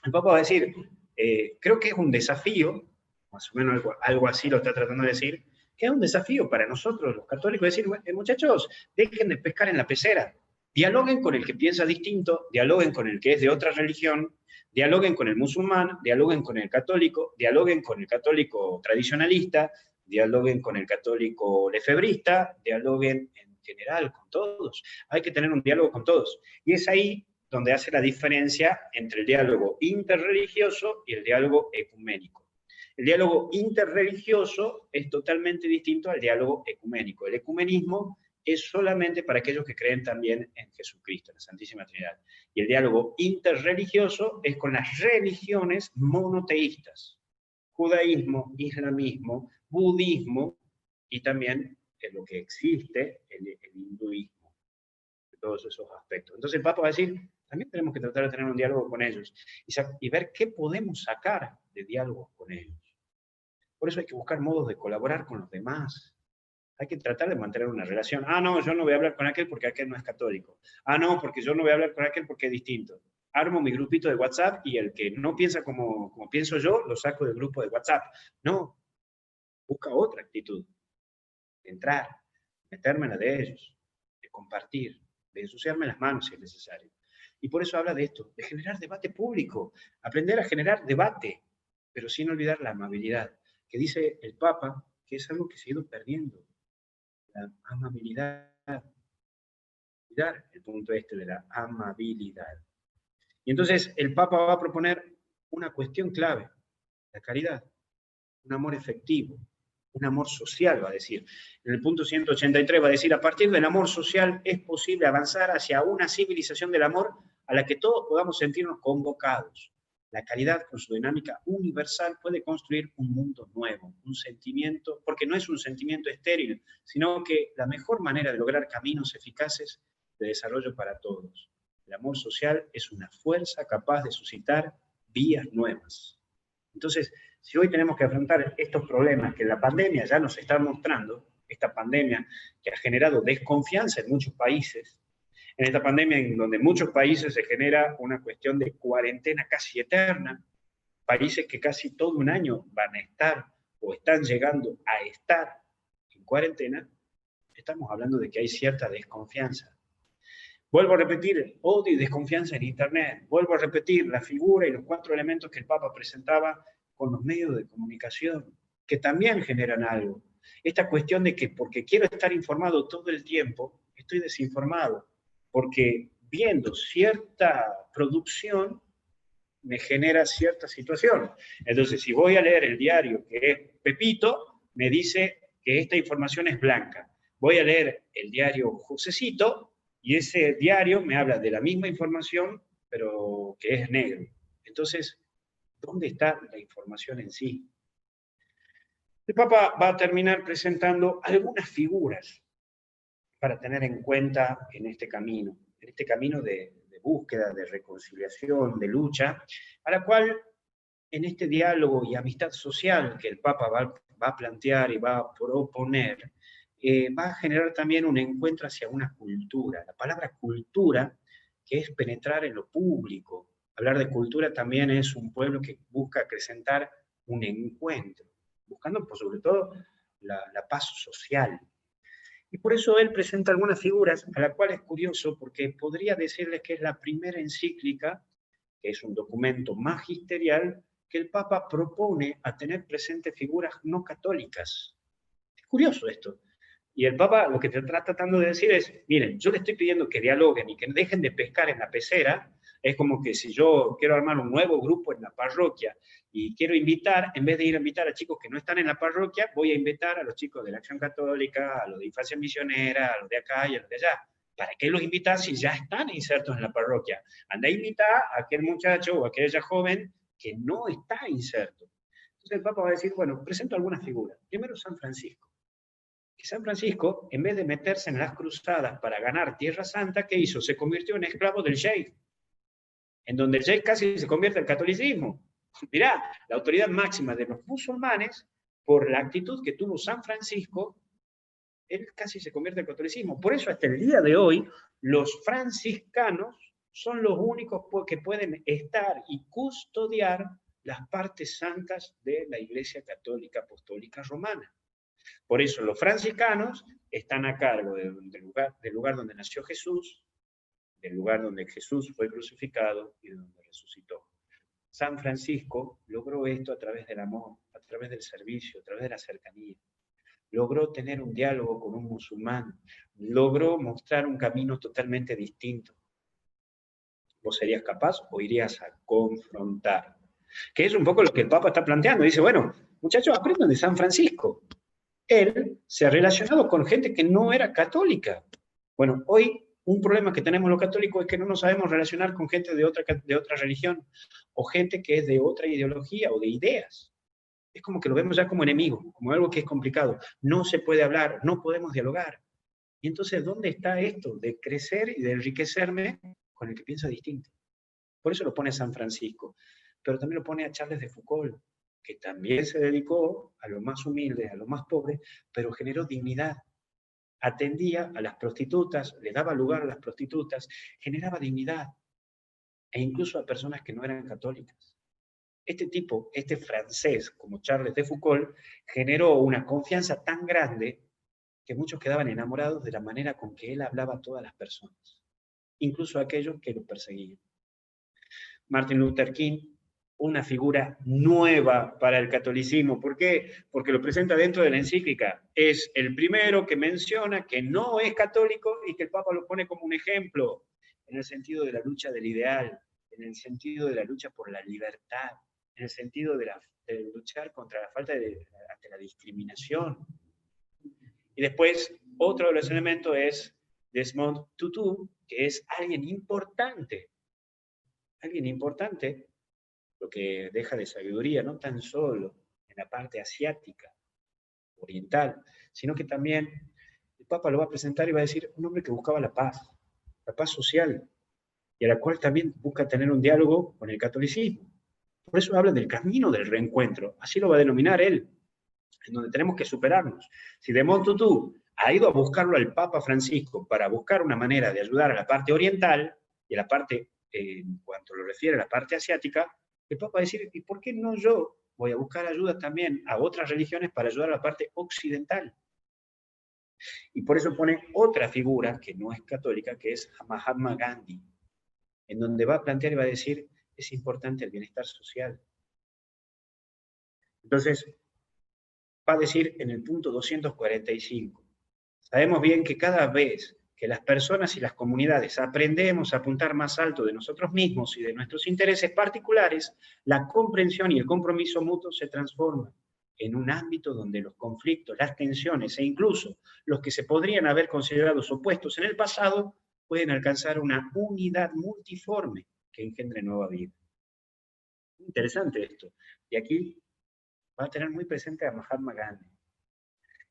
el Papa va a decir, creo que es un desafío, más o menos algo así lo está tratando de decir, que es un desafío para nosotros los católicos, decir, muchachos, dejen de pescar en la pecera. Dialoguen con el que piensa distinto, dialoguen con el que es de otra religión, dialoguen con el musulmán, dialoguen con el católico tradicionalista, dialoguen con el católico lefebrista, dialoguen en general con todos. Hay que tener un diálogo con todos. Y es ahí donde hace la diferencia entre el diálogo interreligioso y el diálogo ecuménico. El diálogo interreligioso es totalmente distinto al diálogo ecuménico. El ecumenismo es solamente para aquellos que creen también en Jesucristo, en la Santísima Trinidad. Y el diálogo interreligioso es con las religiones monoteístas. Judaísmo, islamismo, budismo y también lo que existe, el hinduismo. Todos esos aspectos. Entonces el Papa va a decir, también tenemos que tratar de tener un diálogo con ellos y ver qué podemos sacar de diálogos con ellos. Por eso hay que buscar modos de colaborar con los demás. Hay que tratar de mantener una relación. Ah, no, yo no voy a hablar con aquel porque aquel no es católico. Ah, no, porque yo no voy a hablar con aquel porque es distinto. Armo mi grupito de WhatsApp y el que no piensa como pienso yo, lo saco del grupo de WhatsApp. No, busca otra actitud. De entrar, meterme en la de ellos, de compartir, de ensuciarme las manos si es necesario. Y por eso habla de esto, de generar debate público, aprender a generar debate, pero sin olvidar la amabilidad, que dice el Papa, que es algo que se ha ido perdiendo. La amabilidad, olvidar el punto este de la amabilidad. Y entonces el Papa va a proponer una cuestión clave, la caridad, un amor efectivo, un amor social, va a decir. En el punto 183 va a decir, a partir del amor social es posible avanzar hacia una civilización del amor a la que todos podamos sentirnos convocados. La caridad, con su dinámica universal, puede construir un mundo nuevo, un sentimiento, porque no es un sentimiento estéril, sino que la mejor manera de lograr caminos eficaces de desarrollo para todos. El amor social es una fuerza capaz de suscitar vías nuevas. Entonces, si hoy tenemos que afrontar estos problemas que la pandemia ya nos está mostrando, esta pandemia que ha generado desconfianza en muchos países, en esta pandemia en donde en muchos países se genera una cuestión de cuarentena casi eterna, países que casi todo un año van a estar o están llegando a estar en cuarentena, estamos hablando de que hay cierta desconfianza. Vuelvo a repetir, odio y desconfianza en Internet. Vuelvo a repetir la figura y los 4 elementos que el Papa presentaba con los medios de comunicación, que también generan algo. Esta cuestión de que porque quiero estar informado todo el tiempo, estoy desinformado, porque viendo cierta producción me genera cierta situación. Entonces, si voy a leer el diario que es Pepito, me dice que esta información es blanca. Voy a leer el diario Josecito, y ese diario me habla de la misma información, pero que es negro. Entonces, ¿dónde está la información en sí? El Papa va a terminar presentando algunas figuras para tener en cuenta en este camino de búsqueda, de reconciliación, de lucha, a la cual en este diálogo y amistad social que el Papa va a plantear y va a proponer, va a generar también un encuentro hacia una cultura. La palabra cultura, que es penetrar en lo público. Hablar de cultura también es un pueblo que busca acrecentar un encuentro, buscando por sobre todo la paz social. Y por eso él presenta algunas figuras, a la cual es curioso, porque podría decirles que es la primera encíclica, que es un documento magisterial, que el Papa propone a tener presentes figuras no católicas. Es curioso esto. Y el Papa lo que te está tratando de decir es, miren, yo le estoy pidiendo que dialoguen y que dejen de pescar en la pecera. Es como que si yo quiero armar un nuevo grupo en la parroquia y quiero invitar, en vez de ir a invitar a chicos que no están en la parroquia, voy a invitar a los chicos de la Acción Católica, a los de Infancia Misionera, a los de acá y a los de allá. ¿Para qué los invitas si ya están insertos en la parroquia? Anda a invitar a aquel muchacho o a aquella joven que no está inserto. Entonces el Papa va a decir, bueno, presento algunas figuras. Primero San Francisco. Que San Francisco, en vez de meterse en las cruzadas para ganar Tierra Santa, ¿qué hizo? Se convirtió en esclavo del sheik, en donde el sheik casi se convierte al catolicismo. Mirá, la autoridad máxima de los musulmanes, por la actitud que tuvo San Francisco, él casi se convierte al catolicismo. Por eso hasta el día de hoy, los franciscanos son los únicos que pueden estar y custodiar las partes santas de la Iglesia Católica Apostólica Romana. Por eso los franciscanos están a cargo del lugar donde nació Jesús, del lugar donde Jesús fue crucificado y donde resucitó. San Francisco logró esto a través del amor, a través del servicio, a través de la cercanía. Logró tener un diálogo con un musulmán, logró mostrar un camino totalmente distinto. ¿Vos serías capaz o irías a confrontar? Que es un poco lo que el Papa está planteando. Dice, bueno, muchachos, aprendan de San Francisco. Él se ha relacionado con gente que no era católica. Bueno, hoy un problema que tenemos los católicos es que no nos sabemos relacionar con gente de otra religión o gente que es de otra ideología o de ideas. Es como que lo vemos ya como enemigo, como algo que es complicado. No se puede hablar, no podemos dialogar. Y entonces, ¿dónde está esto de crecer y de enriquecerme con el que piensa distinto? Por eso lo pone San Francisco. Pero también lo pone a Charles de Foucault, que también se dedicó a los más humildes, a los más pobres, pero generó dignidad. Atendía a las prostitutas, le daba lugar a las prostitutas, generaba dignidad, e incluso a personas que no eran católicas. Este tipo, este francés, como Charles de Foucault, generó una confianza tan grande que muchos quedaban enamorados de la manera con que él hablaba a todas las personas, incluso a aquellos que lo perseguían. Martin Luther King, una figura nueva para el catolicismo. ¿Por qué? Porque lo presenta dentro de la encíclica. Es el primero que menciona que no es católico y que el Papa lo pone como un ejemplo, en el sentido de la lucha del ideal, en el sentido de la lucha por la libertad, en el sentido de luchar contra la falta ante la discriminación. Y después, otro de los elementos es Desmond Tutu, que es alguien importante, lo que deja de sabiduría, no tan solo en la parte asiática, oriental, sino que también el Papa lo va a presentar y va a decir un hombre que buscaba la paz social, y a la cual también busca tener un diálogo con el catolicismo. Por eso habla del camino del reencuentro, así lo va a denominar él, en donde tenemos que superarnos. Si Desmond Tutu ha ido a buscarlo al Papa Francisco para buscar una manera de ayudar a la parte oriental y a la parte, en cuanto lo refiere a la parte asiática, el Papa va a decir, ¿y por qué no yo voy a buscar ayuda también a otras religiones para ayudar a la parte occidental? Y por eso pone otra figura que no es católica, que es Mahatma Gandhi, en donde va a plantear y va a decir, es importante el bienestar social. Entonces, va a decir en el punto 245, sabemos bien que cada vez que las personas y las comunidades aprendemos a apuntar más alto de nosotros mismos y de nuestros intereses particulares, la comprensión y el compromiso mutuo se transforman en un ámbito donde los conflictos, las tensiones e incluso los que se podrían haber considerado opuestos en el pasado pueden alcanzar una unidad multiforme que engendre nueva vida. Interesante esto. Y aquí va a tener muy presente a Mahatma Gandhi.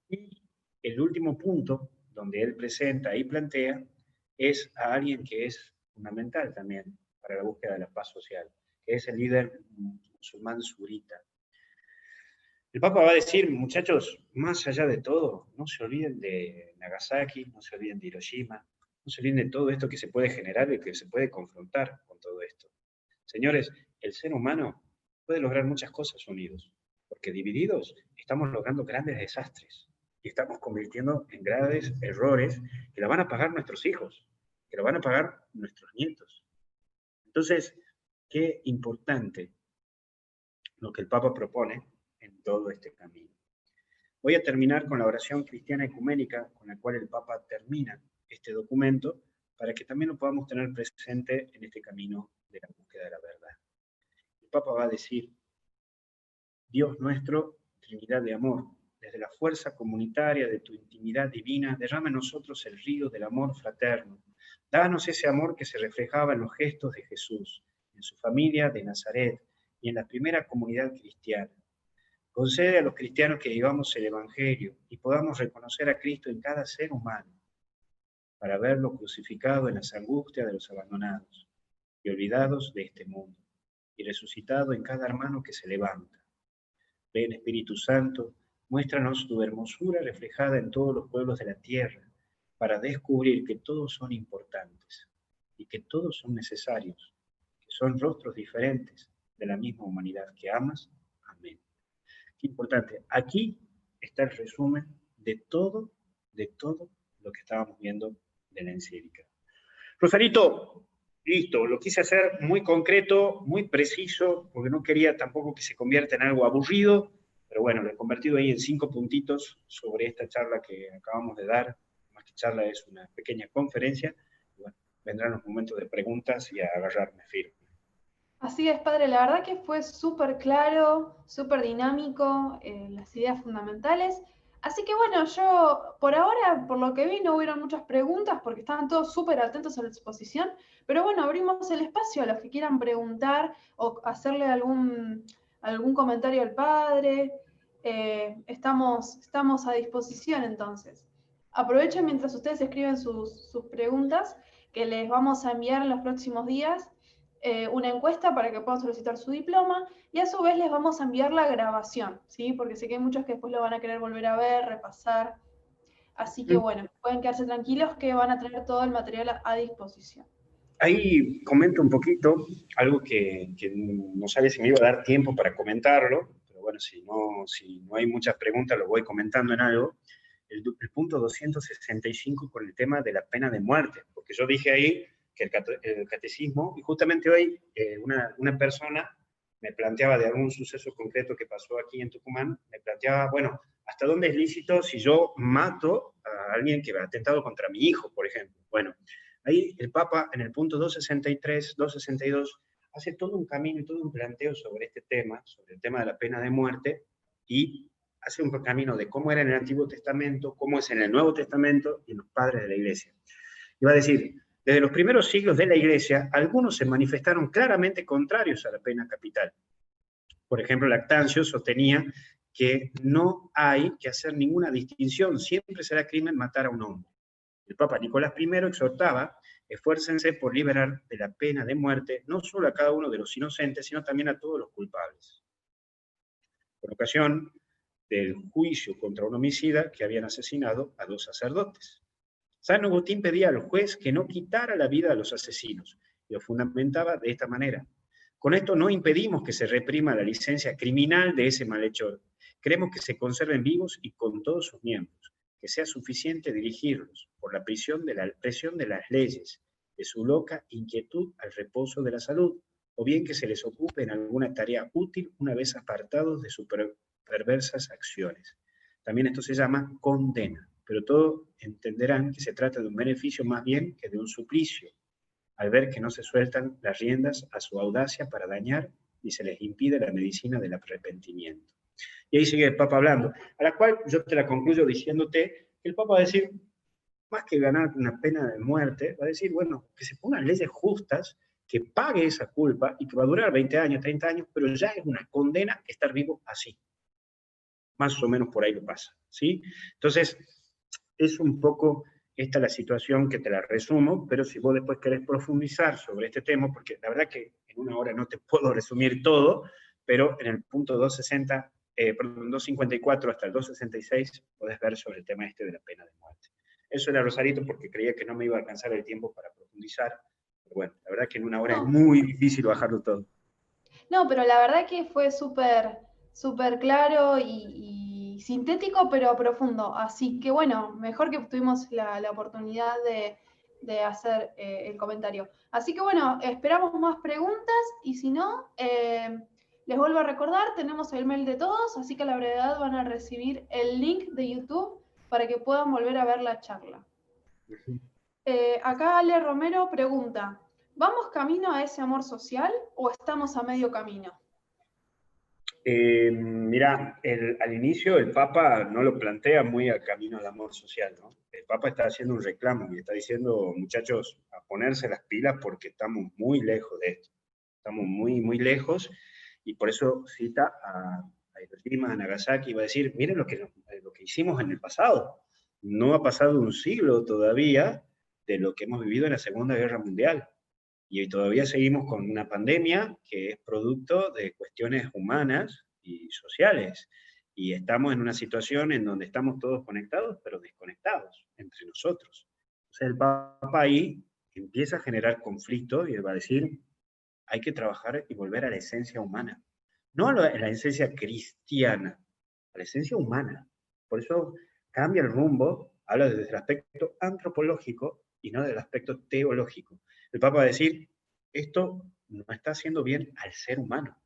Y el último punto, donde él presenta y plantea, es a alguien que es fundamental también para la búsqueda de la paz social, que es el líder musulmán sunita. El Papa va a decir, muchachos, más allá de todo, no se olviden de Nagasaki, no se olviden de Hiroshima, no se olviden de todo esto que se puede generar y que se puede confrontar con todo esto. Señores, el ser humano puede lograr muchas cosas unidos, porque divididos estamos logrando grandes desastres y estamos convirtiendo en graves errores que la van a pagar nuestros hijos, que la van a pagar nuestros nietos. Entonces, qué importante lo que el Papa propone en todo este camino. Voy a terminar con la oración cristiana ecuménica con la cual el Papa termina este documento, para que también lo podamos tener presente en este camino de la búsqueda de la verdad. El Papa va a decir: Dios nuestro, Trinidad de amor, desde la fuerza comunitaria de tu intimidad divina, derrama en nosotros el río del amor fraterno. Danos ese amor que se reflejaba en los gestos de Jesús, en su familia de Nazaret y en la primera comunidad cristiana. Concede a los cristianos que vivamos el Evangelio y podamos reconocer a Cristo en cada ser humano, para verlo crucificado en las angustias de los abandonados y olvidados de este mundo, y resucitado en cada hermano que se levanta. Ven, Espíritu Santo, muéstranos tu hermosura reflejada en todos los pueblos de la tierra, para descubrir que todos son importantes y que todos son necesarios, que son rostros diferentes de la misma humanidad que amas. Amén. Qué importante. Aquí está el resumen de todo lo que estábamos viendo de la encíclica. Rosarito, listo, lo quise hacer muy concreto, muy preciso, porque no quería tampoco que se convierta en algo aburrido, pero bueno, lo he convertido ahí en 5 puntitos sobre esta charla que acabamos de dar. Más que charla, es una pequeña conferencia. Y bueno, vendrán los momentos de preguntas y a agarrarme firme. Así es, padre, la verdad que fue súper claro, súper dinámico, las ideas fundamentales. Así que bueno, yo por ahora, por lo que vi, no hubieron muchas preguntas porque estaban todos súper atentos a la exposición, pero bueno, abrimos el espacio a los que quieran preguntar o hacerle algún comentario al padre. Estamos a disposición entonces. Aprovechen mientras ustedes escriben sus preguntas, que les vamos a enviar en los próximos días una encuesta para que puedan solicitar su diploma, y a su vez les vamos a enviar la grabación, ¿sí? Porque sé que hay muchos que después lo van a querer volver a ver, repasar. Así que bueno, pueden quedarse tranquilos que van a tener todo el material a disposición. Ahí comento un poquito algo que no sabía si me iba a dar tiempo para comentarlo, pero bueno, si no hay muchas preguntas, lo voy comentando en algo. El punto 265 con el tema de la pena de muerte, porque yo dije ahí que el catecismo, y justamente hoy una persona me planteaba de algún suceso concreto que pasó aquí en Tucumán, me planteaba, bueno, ¿hasta dónde es lícito si yo mato a alguien que ha atentado contra mi hijo, por ejemplo? Bueno, ahí el Papa en el punto 263, 262, hace todo un camino y todo un planteo sobre este tema, sobre el tema de la pena de muerte, y hace un camino de cómo era en el Antiguo Testamento, cómo es en el Nuevo Testamento y en los padres de la Iglesia. Y va a decir, desde los primeros siglos de la Iglesia, algunos se manifestaron claramente contrarios a la pena capital. Por ejemplo, Lactancio sostenía que no hay que hacer ninguna distinción, siempre será crimen matar a un hombre. El Papa Nicolás I exhortaba: esfuércense por liberar de la pena de muerte no solo a cada uno de los inocentes, sino también a todos los culpables. Por ocasión del juicio contra un homicida que habían asesinado a 2 sacerdotes. San Agustín pedía al juez que no quitara la vida a los asesinos, y lo fundamentaba de esta manera: con esto no impedimos que se reprima la licencia criminal de ese malhechor. Queremos que se conserven vivos y con todos sus miembros, que sea suficiente dirigirlos por la presión de las leyes, de su loca inquietud al reposo de la salud, o bien que se les ocupe en alguna tarea útil una vez apartados de sus perversas acciones. También esto se llama condena, pero todos entenderán que se trata de un beneficio más bien que de un suplicio, al ver que no se sueltan las riendas a su audacia para dañar y se les impide la medicina del arrepentimiento. Y ahí sigue el Papa hablando, a la cual yo te la concluyo diciéndote que el Papa va a decir, más que ganar una pena de muerte, va a decir, bueno, que se pongan leyes justas, que pague esa culpa y que va a durar 20 años, 30 años, pero ya es una condena estar vivo así. Más o menos por ahí lo pasa, ¿sí? Entonces, es un poco esta la situación que te la resumo, pero si vos después querés profundizar sobre este tema, porque la verdad que en una hora no te puedo resumir todo, pero en el punto 254 hasta el 266 podés ver sobre el tema este de la pena de muerte. Eso era, Rosarito, porque creía que no me iba a alcanzar el tiempo para profundizar, pero bueno, la verdad que en una hora es muy difícil bajarlo todo. No, pero la verdad que fue súper claro y sintético, pero profundo. Así que bueno, mejor que tuvimos la oportunidad de hacer el comentario. Así que bueno, esperamos más preguntas y si no, Les vuelvo a recordar, tenemos el mail de todos, así que a la brevedad van a recibir el link de YouTube para que puedan volver a ver la charla. Acá Ale Romero pregunta, ¿vamos camino a ese amor social o estamos a medio camino? Mira, al inicio el Papa no lo plantea muy al camino al amor social, ¿no? El Papa está haciendo un reclamo y está diciendo, muchachos, a ponerse las pilas porque estamos muy lejos de esto. Estamos muy, muy lejos, y por eso cita a Hiroshima, a Nagasaki, y va a decir, miren lo que hicimos en el pasado. No ha pasado un siglo todavía de lo que hemos vivido en la Segunda Guerra Mundial. Y todavía seguimos con una pandemia que es producto de cuestiones humanas y sociales. Y estamos en una situación en donde estamos todos conectados, pero desconectados entre nosotros. Entonces el Papa ahí empieza a generar conflicto y él va a decir, hay que trabajar y volver a la esencia humana. No a la esencia cristiana, a la esencia humana. Por eso cambia el rumbo, habla desde el aspecto antropológico y no del aspecto teológico. El Papa va a decir, esto no está haciendo bien al ser humano.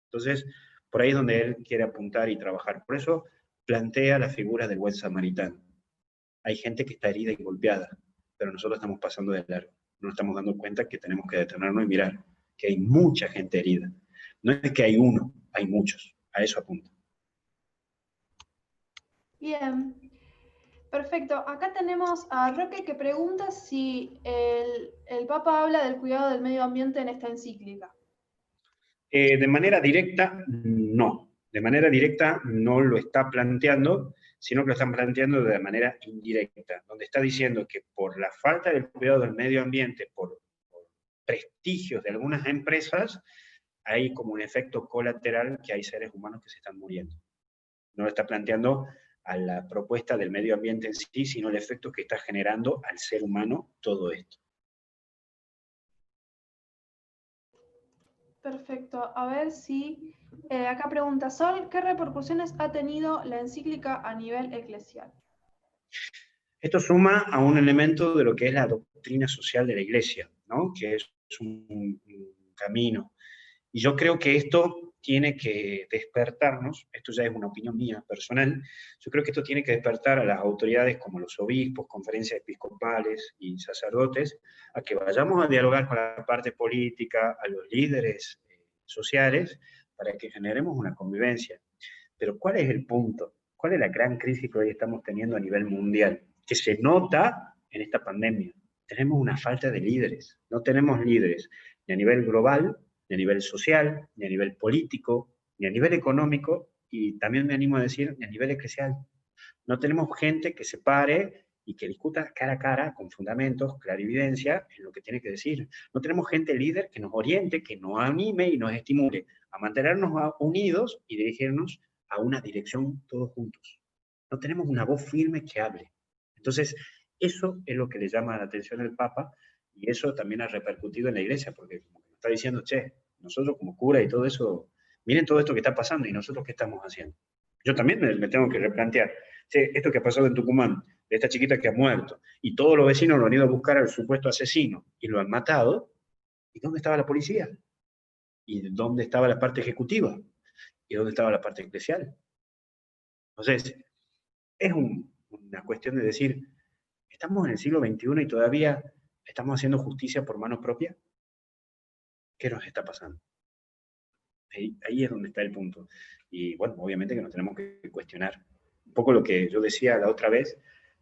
Entonces, por ahí es donde él quiere apuntar y trabajar. Por eso plantea la figura del buen samaritano. Hay gente que está herida y golpeada, pero nosotros estamos pasando de largo. No nos estamos dando cuenta que tenemos que detenernos y mirar que hay mucha gente herida. No es que hay uno, hay muchos. A eso apunta. Bien, perfecto. Acá tenemos a Roque que pregunta si el Papa habla del cuidado del medio ambiente en esta encíclica. De manera directa, no. De manera directa no lo está planteando, sino que lo están planteando de manera indirecta, donde está diciendo que por la falta del cuidado del medio ambiente, por prestigios de algunas empresas, hay como un efecto colateral que hay seres humanos que se están muriendo. No lo está planteando a la propuesta del medio ambiente en sí, sino el efecto que está generando al ser humano todo esto. Perfecto. A ver si... acá pregunta Sol, ¿qué repercusiones ha tenido la encíclica a nivel eclesial? Esto suma a un elemento de lo que es la doctrina social de la Iglesia, ¿no? Que es un camino. Y yo creo que esto tiene que despertarnos, esto ya es una opinión mía personal, yo creo que esto tiene que despertar a las autoridades como los obispos, conferencias episcopales y sacerdotes, a que vayamos a dialogar con la parte política, a los líderes sociales, para que generemos una convivencia. Pero ¿cuál es el punto? ¿Cuál es la gran crisis que hoy estamos teniendo a nivel mundial? Que se nota en esta pandemia. Tenemos una falta de líderes. No tenemos líderes ni a nivel global, ni a nivel social, ni a nivel político, ni a nivel económico, y también me animo a decir, ni a nivel eclesial. No tenemos gente que se pare y que discuta cara a cara, con fundamentos, clarividencia, en lo que tiene que decir. No tenemos gente líder que nos oriente, que nos anime y nos estimule a mantenernos unidos y dirigirnos a una dirección todos juntos. No tenemos una voz firme que hable. Entonces, eso es lo que le llama la atención al Papa, y eso también ha repercutido en la Iglesia, porque como que está diciendo, che, nosotros como cura y todo eso, miren todo esto que está pasando y nosotros qué estamos haciendo. Yo también me tengo que replantear, che, esto que ha pasado en Tucumán, de esta chiquita que ha muerto, y todos los vecinos lo han ido a buscar al supuesto asesino y lo han matado, ¿y dónde estaba la policía? ¿Y dónde estaba la parte ejecutiva? ¿Y dónde estaba la parte eclesial? Entonces, es una cuestión de decir, ¿estamos en el siglo XXI y todavía estamos haciendo justicia por mano propia? ¿Qué nos está pasando? Ahí es donde está el punto. Y bueno, obviamente que nos tenemos que cuestionar. Un poco lo que yo decía la otra vez,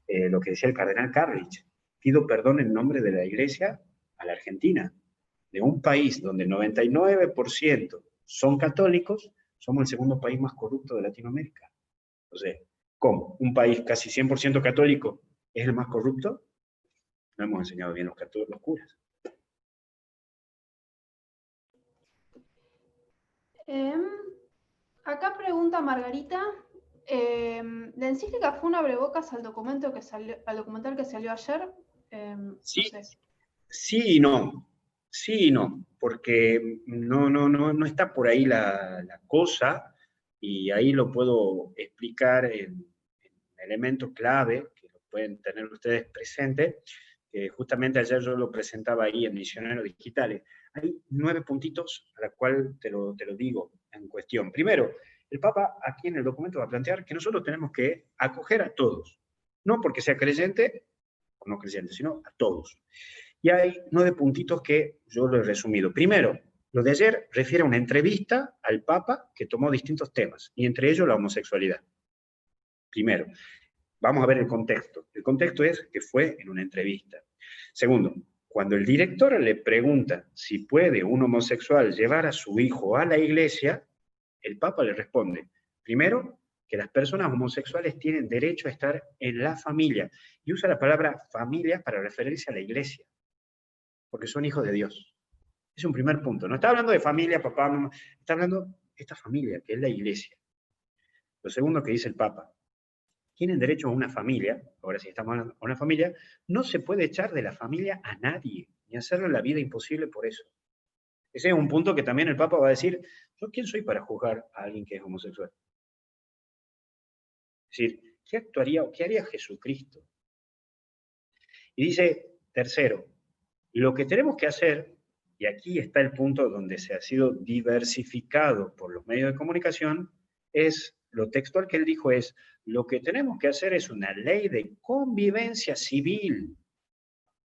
lo que decía el cardenal Carrich. Pido perdón en nombre de la Iglesia a la Argentina. De un país donde el 99% son católicos, somos el segundo país más corrupto de Latinoamérica. Entonces, ¿cómo? ¿Un país casi 100% católico es el más corrupto? No hemos enseñado bien los curas. Acá pregunta Margarita, ¿la encíclica fue un abrebocas al documental que salió ayer? Sí, No sé. sí y no. Sí y no, porque no está por ahí la cosa, y ahí lo puedo explicar en elementos clave que lo pueden tener ustedes presentes, que justamente ayer yo lo presentaba ahí en Misioneros Digitales. Hay 9 puntitos a los cuales te lo digo. en cuestión. Primero, el Papa aquí en el documento va a plantear que nosotros tenemos que acoger a todos, no porque sea creyente o no creyente, sino a todos. Y hay 9 puntitos que yo lo he resumido. Primero, lo de ayer refiere a una entrevista al Papa que tomó distintos temas, y entre ellos la homosexualidad. Primero, vamos a ver el contexto. El contexto es que fue en una entrevista. Segundo, cuando el director le pregunta si puede un homosexual llevar a su hijo a la iglesia, el Papa le responde, primero, que las personas homosexuales tienen derecho a estar en la familia, y usa la palabra familia para referirse a la iglesia, porque son hijos de Dios. Es un primer punto. No está hablando de familia, papá, mamá, está hablando de esta familia, que es la iglesia. Lo segundo que dice el Papa, tienen derecho a una familia, ahora sí estamos hablando de una familia, no se puede echar de la familia a nadie, ni hacerle la vida imposible por eso. Ese es un punto que también el Papa va a decir, ¿yo quién soy para juzgar a alguien que es homosexual? Es decir, ¿qué actuaría o qué haría Jesucristo? Y dice, tercero, lo que tenemos que hacer, y aquí está el punto donde se ha sido diversificado por los medios de comunicación, es, lo textual que él dijo es, lo que tenemos que hacer es una ley de convivencia civil,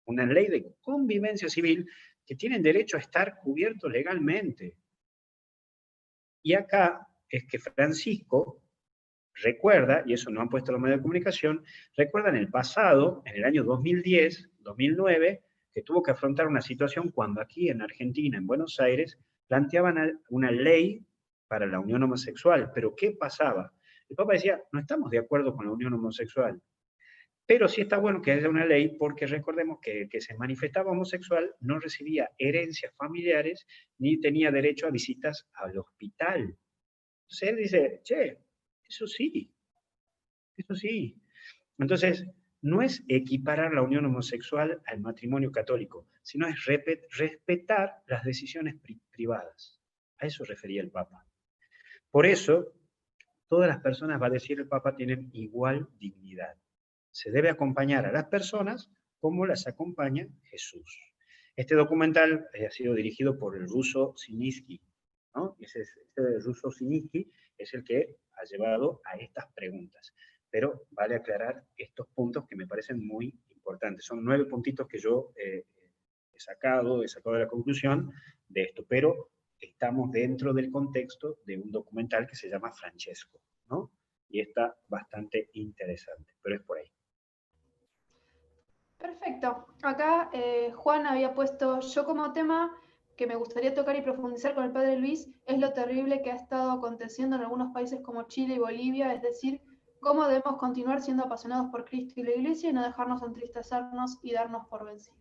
una ley de convivencia civil que tienen derecho a estar cubiertos legalmente. Y acá es que Francisco recuerda, y eso no han puesto los medios de comunicación, recuerda en el pasado, en el año 2010, 2009, que tuvo que afrontar una situación cuando aquí en Argentina, en Buenos Aires, planteaban una ley para la unión homosexual. Pero ¿qué pasaba? El Papa decía, no estamos de acuerdo con la unión homosexual, pero sí está bueno que haya una ley porque recordemos que el que se manifestaba homosexual no recibía herencias familiares ni tenía derecho a visitas al hospital. Entonces él dice, che, eso sí, eso sí. Entonces, no es equiparar la unión homosexual al matrimonio católico, sino es respetar las decisiones privadas. A eso refería el Papa. Por eso, todas las personas, va a decir el Papa, tienen igual dignidad. Se debe acompañar a las personas como las acompaña Jesús. Este documental ha sido dirigido por el ruso Siniski, ¿no? Ese ruso Siniski es el que ha llevado a estas preguntas. Pero vale aclarar estos puntos que me parecen muy importantes. Son 9 puntitos que yo he sacado de la conclusión de esto, pero estamos dentro del contexto de un documental que se llama Francesco, ¿no? Y está bastante interesante, pero es por ahí. Perfecto. Acá Juan había puesto, yo como tema que me gustaría tocar y profundizar con el padre Luis, es lo terrible que ha estado aconteciendo en algunos países como Chile y Bolivia, es decir, cómo debemos continuar siendo apasionados por Cristo y la Iglesia y no dejarnos entristecernos y darnos por vencidos.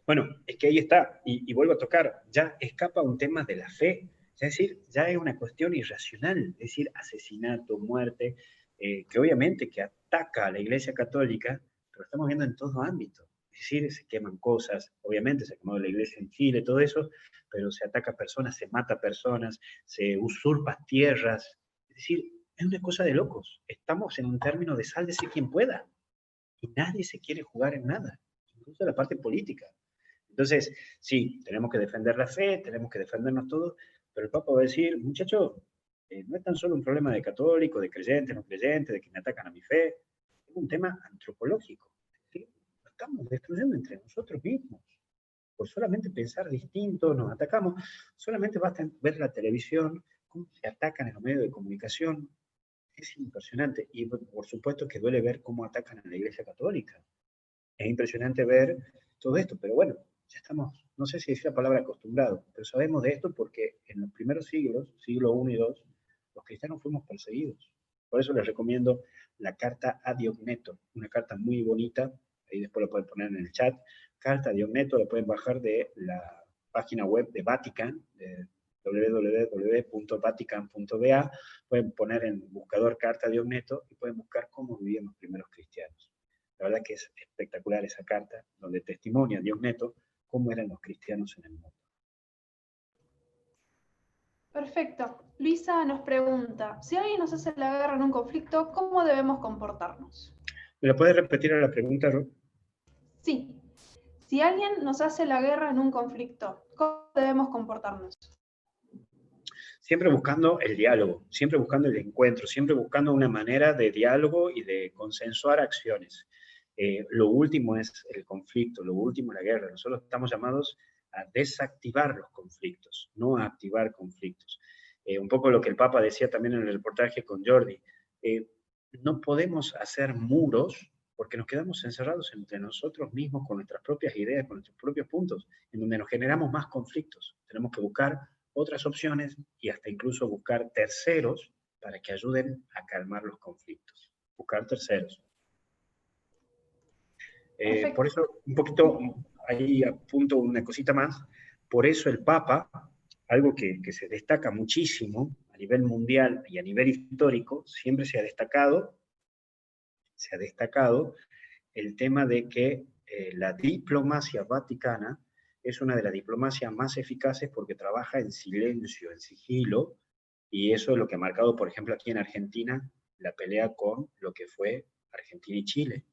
Bueno, es que ahí está, y vuelvo a tocar, ya escapa un tema de la fe, es decir, ya es una cuestión irracional, es decir, asesinato, muerte, que obviamente que ataca a la Iglesia Católica, pero estamos viendo en todo ámbito. Es decir, se queman cosas, obviamente se quemó la Iglesia en Chile, todo eso, pero se ataca a personas, se mata a personas, se usurpa tierras, es decir, es una cosa de locos. Estamos en un término de sálvese quien pueda, y nadie se quiere jugar en nada, incluso la parte política. Entonces, sí, tenemos que defender la fe, tenemos que defendernos todos, pero el Papa va a decir, muchachos, no es tan solo un problema de católico, de creyente, no creyente, de que me atacan a mi fe, es un tema antropológico. ¿Sí? Lo estamos destruyendo entre nosotros mismos. Por solamente pensar distinto, nos atacamos. Solamente basta ver la televisión, cómo se atacan en los medios de comunicación. Es impresionante. Y por supuesto que duele ver cómo atacan a la Iglesia Católica. Es impresionante ver todo esto, pero bueno, ya estamos, no sé si decir la palabra acostumbrados, pero sabemos de esto porque en los primeros siglos, siglo I y II, los cristianos fuimos perseguidos. Por eso les recomiendo la carta a Diogneto, una carta muy bonita, ahí después lo pueden poner en el chat, carta a Diogneto, la pueden bajar de la página web de Vatican, de www.vatican.va, pueden poner en buscador carta a Diogneto y pueden buscar cómo vivían los primeros cristianos. La verdad que es espectacular esa carta, donde testimonia Diogneto cómo eran los cristianos en el mundo. Perfecto. Luisa nos pregunta, si alguien nos hace la guerra en un conflicto, ¿cómo debemos comportarnos? ¿Me la puedes repetir a la pregunta, Ro? Sí. Si alguien nos hace la guerra en un conflicto, ¿cómo debemos comportarnos? siempre buscando el diálogo, siempre buscando el encuentro, siempre buscando una manera de diálogo y de consensuar acciones. Lo último es el conflicto, lo último es la guerra. Nosotros estamos llamados a desactivar los conflictos, no a activar conflictos. Un poco lo que el Papa decía también en el reportaje con Jordi, no podemos hacer muros porque nos quedamos encerrados entre nosotros mismos con nuestras propias ideas, con nuestros propios puntos, en donde nos generamos más conflictos. Tenemos que buscar otras opciones y hasta incluso buscar terceros para que ayuden a calmar los conflictos. Buscar terceros. Por eso, un poquito, ahí apunto una cosita más, por eso el Papa, algo que se destaca muchísimo a nivel mundial y a nivel histórico, siempre se ha destacado el tema de que la diplomacia vaticana es una de las diplomacias más eficaces porque trabaja en silencio, en sigilo, y eso es lo que ha marcado, por ejemplo, aquí en Argentina, la pelea con lo que fue Argentina y Chile.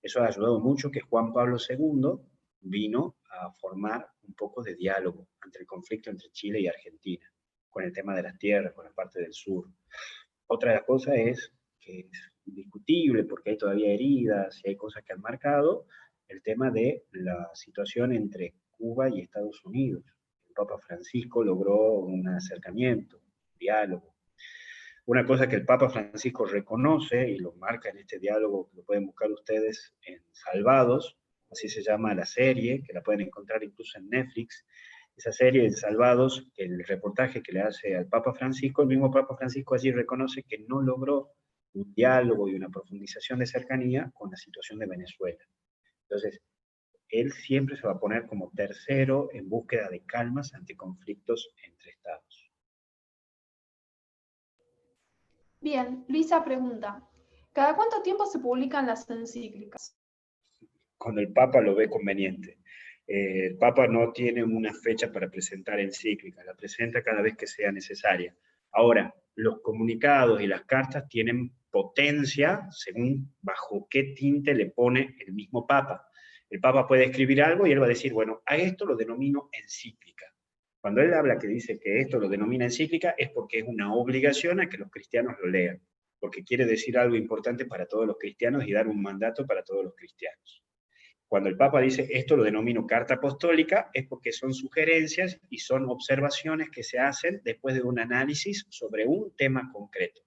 Eso ha ayudado mucho que Juan Pablo II vino a formar un poco de diálogo entre el conflicto entre Chile y Argentina, con el tema de las tierras, con la parte del sur. Otra de las cosas es que es indiscutible porque hay todavía heridas y hay cosas que han marcado, el tema de la situación entre Cuba y Estados Unidos. El Papa Francisco logró un acercamiento, un diálogo. Una cosa que el Papa Francisco reconoce y lo marca en este diálogo, que lo pueden buscar ustedes en Salvados, así se llama la serie, que la pueden encontrar incluso en Netflix, esa serie de Salvados, el reportaje que le hace al Papa Francisco, el mismo Papa Francisco allí reconoce que no logró un diálogo y una profundización de cercanía con la situación de Venezuela. Entonces, él siempre se va a poner como tercero en búsqueda de calmas ante conflictos entre estados. Bien, Luisa pregunta, ¿cada cuánto tiempo se publican las encíclicas? Cuando el Papa lo ve conveniente. El Papa no tiene una fecha para presentar encíclicas, la presenta cada vez que sea necesaria. Ahora, los comunicados y las cartas tienen potencia según bajo qué tinte le pone el mismo Papa. El Papa puede escribir algo y él va a decir, bueno, a esto lo denomino encíclica. Cuando él habla que dice que esto lo denomina encíclica es porque es una obligación a que los cristianos lo lean, porque quiere decir algo importante para todos los cristianos y dar un mandato para todos los cristianos. Cuando el Papa dice esto lo denomino carta apostólica, es porque son sugerencias y son observaciones que se hacen después de un análisis sobre un tema concreto.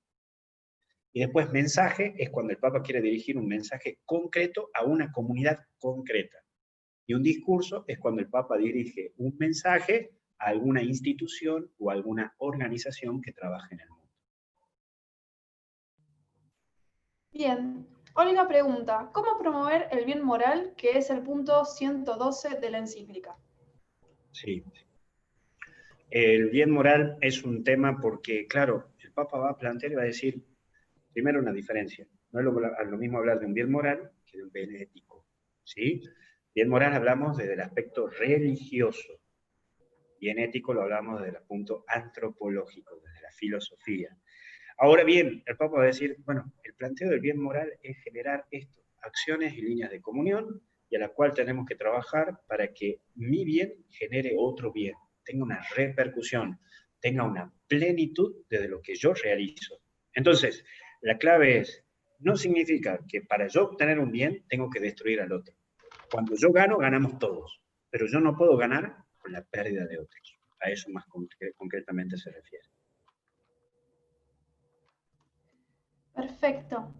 Y después mensaje es cuando el Papa quiere dirigir un mensaje concreto a una comunidad concreta. Y un discurso es cuando el Papa dirige un mensaje a alguna institución o alguna organización que trabaje en el mundo. Bien, Olga pregunta, ¿cómo promover el bien moral, que es el punto 112 de la encíclica? Sí. El bien moral es un tema porque, claro, el Papa va a plantear y va a decir, primero una diferencia, no es lo mismo hablar de un bien moral que de un bien ético, ¿sí? Bien moral hablamos desde el aspecto religioso, bien ético lo hablamos desde el punto antropológico, desde la filosofía. Ahora bien, el Papa va a decir, bueno, el planteo del bien moral es generar esto, acciones y líneas de comunión, y a la cual tenemos que trabajar para que mi bien genere otro bien, tenga una repercusión, tenga una plenitud desde lo que yo realizo. Entonces, la clave es, no significa que para yo obtener un bien tengo que destruir al otro. Cuando yo gano, ganamos todos, pero yo no puedo ganar con la pérdida de otros. A eso más concretamente se refiere. Perfecto.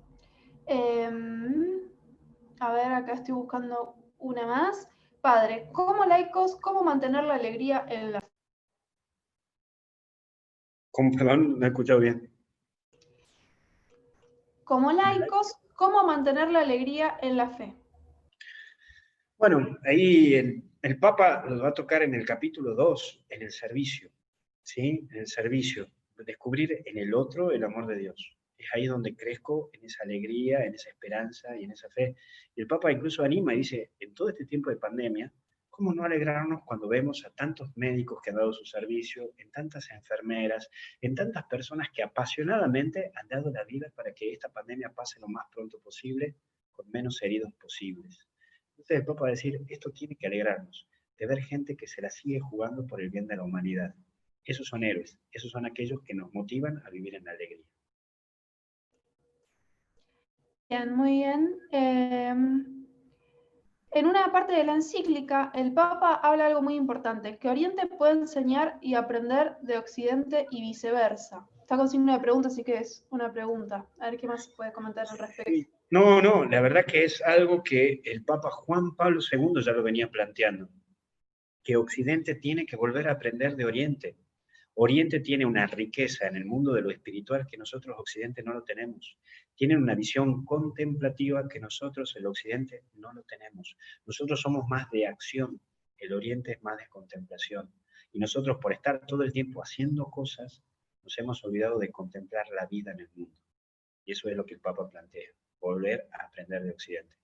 A ver, acá estoy buscando una más. Padre, como laicos, ¿cómo mantener la alegría en la fe? Perdón, no he escuchado bien. Como laicos, ¿cómo mantener la alegría en la fe? Bueno, ahí el Papa nos va a tocar en el capítulo 2, en el servicio, ¿sí? En el servicio, descubrir en el otro el amor de Dios. Es ahí donde crezco en esa alegría, en esa esperanza y en esa fe. Y el Papa incluso anima y dice, en todo este tiempo de pandemia, ¿cómo no alegrarnos cuando vemos a tantos médicos que han dado su servicio, en tantas enfermeras, en tantas personas que apasionadamente han dado la vida para que esta pandemia pase lo más pronto posible, con menos heridos posibles? Entonces el Papa va a decir, esto tiene que alegrarnos, de ver gente que se la sigue jugando por el bien de la humanidad. Esos son héroes, esos son aquellos que nos motivan a vivir en la alegría. Bien, muy bien. En una parte de la encíclica, el Papa habla algo muy importante, que Oriente puede enseñar y aprender de Occidente y viceversa. Está con signo de pregunta, así que es una pregunta. A ver qué más se puede comentar al respecto. No, no, la verdad que es algo que el Papa Juan Pablo II ya lo venía planteando, que Occidente tiene que volver a aprender de Oriente. Oriente tiene una riqueza en el mundo de lo espiritual que nosotros Occidente no lo tenemos. Tienen una visión contemplativa que nosotros el Occidente no lo tenemos. Nosotros somos más de acción, el Oriente es más de contemplación. Y nosotros por estar todo el tiempo haciendo cosas, nos hemos olvidado de contemplar la vida en el mundo. Y eso es lo que el Papa plantea, volver a aprender de Occidente,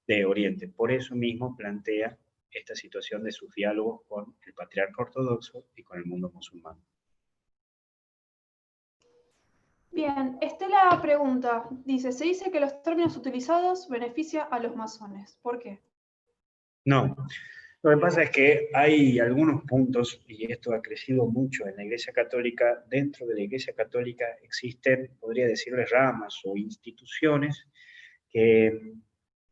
de Oriente. Por eso mismo plantea esta situación de sus diálogos con el patriarca ortodoxo y con el mundo musulmán. Bien, Estela pregunta, dice, se dice que los términos utilizados benefician a los masones. ¿Por qué? No, lo que pasa es que hay algunos puntos, y esto ha crecido mucho en la Iglesia Católica. Dentro de la Iglesia Católica existen, podría decirles, ramas o instituciones que,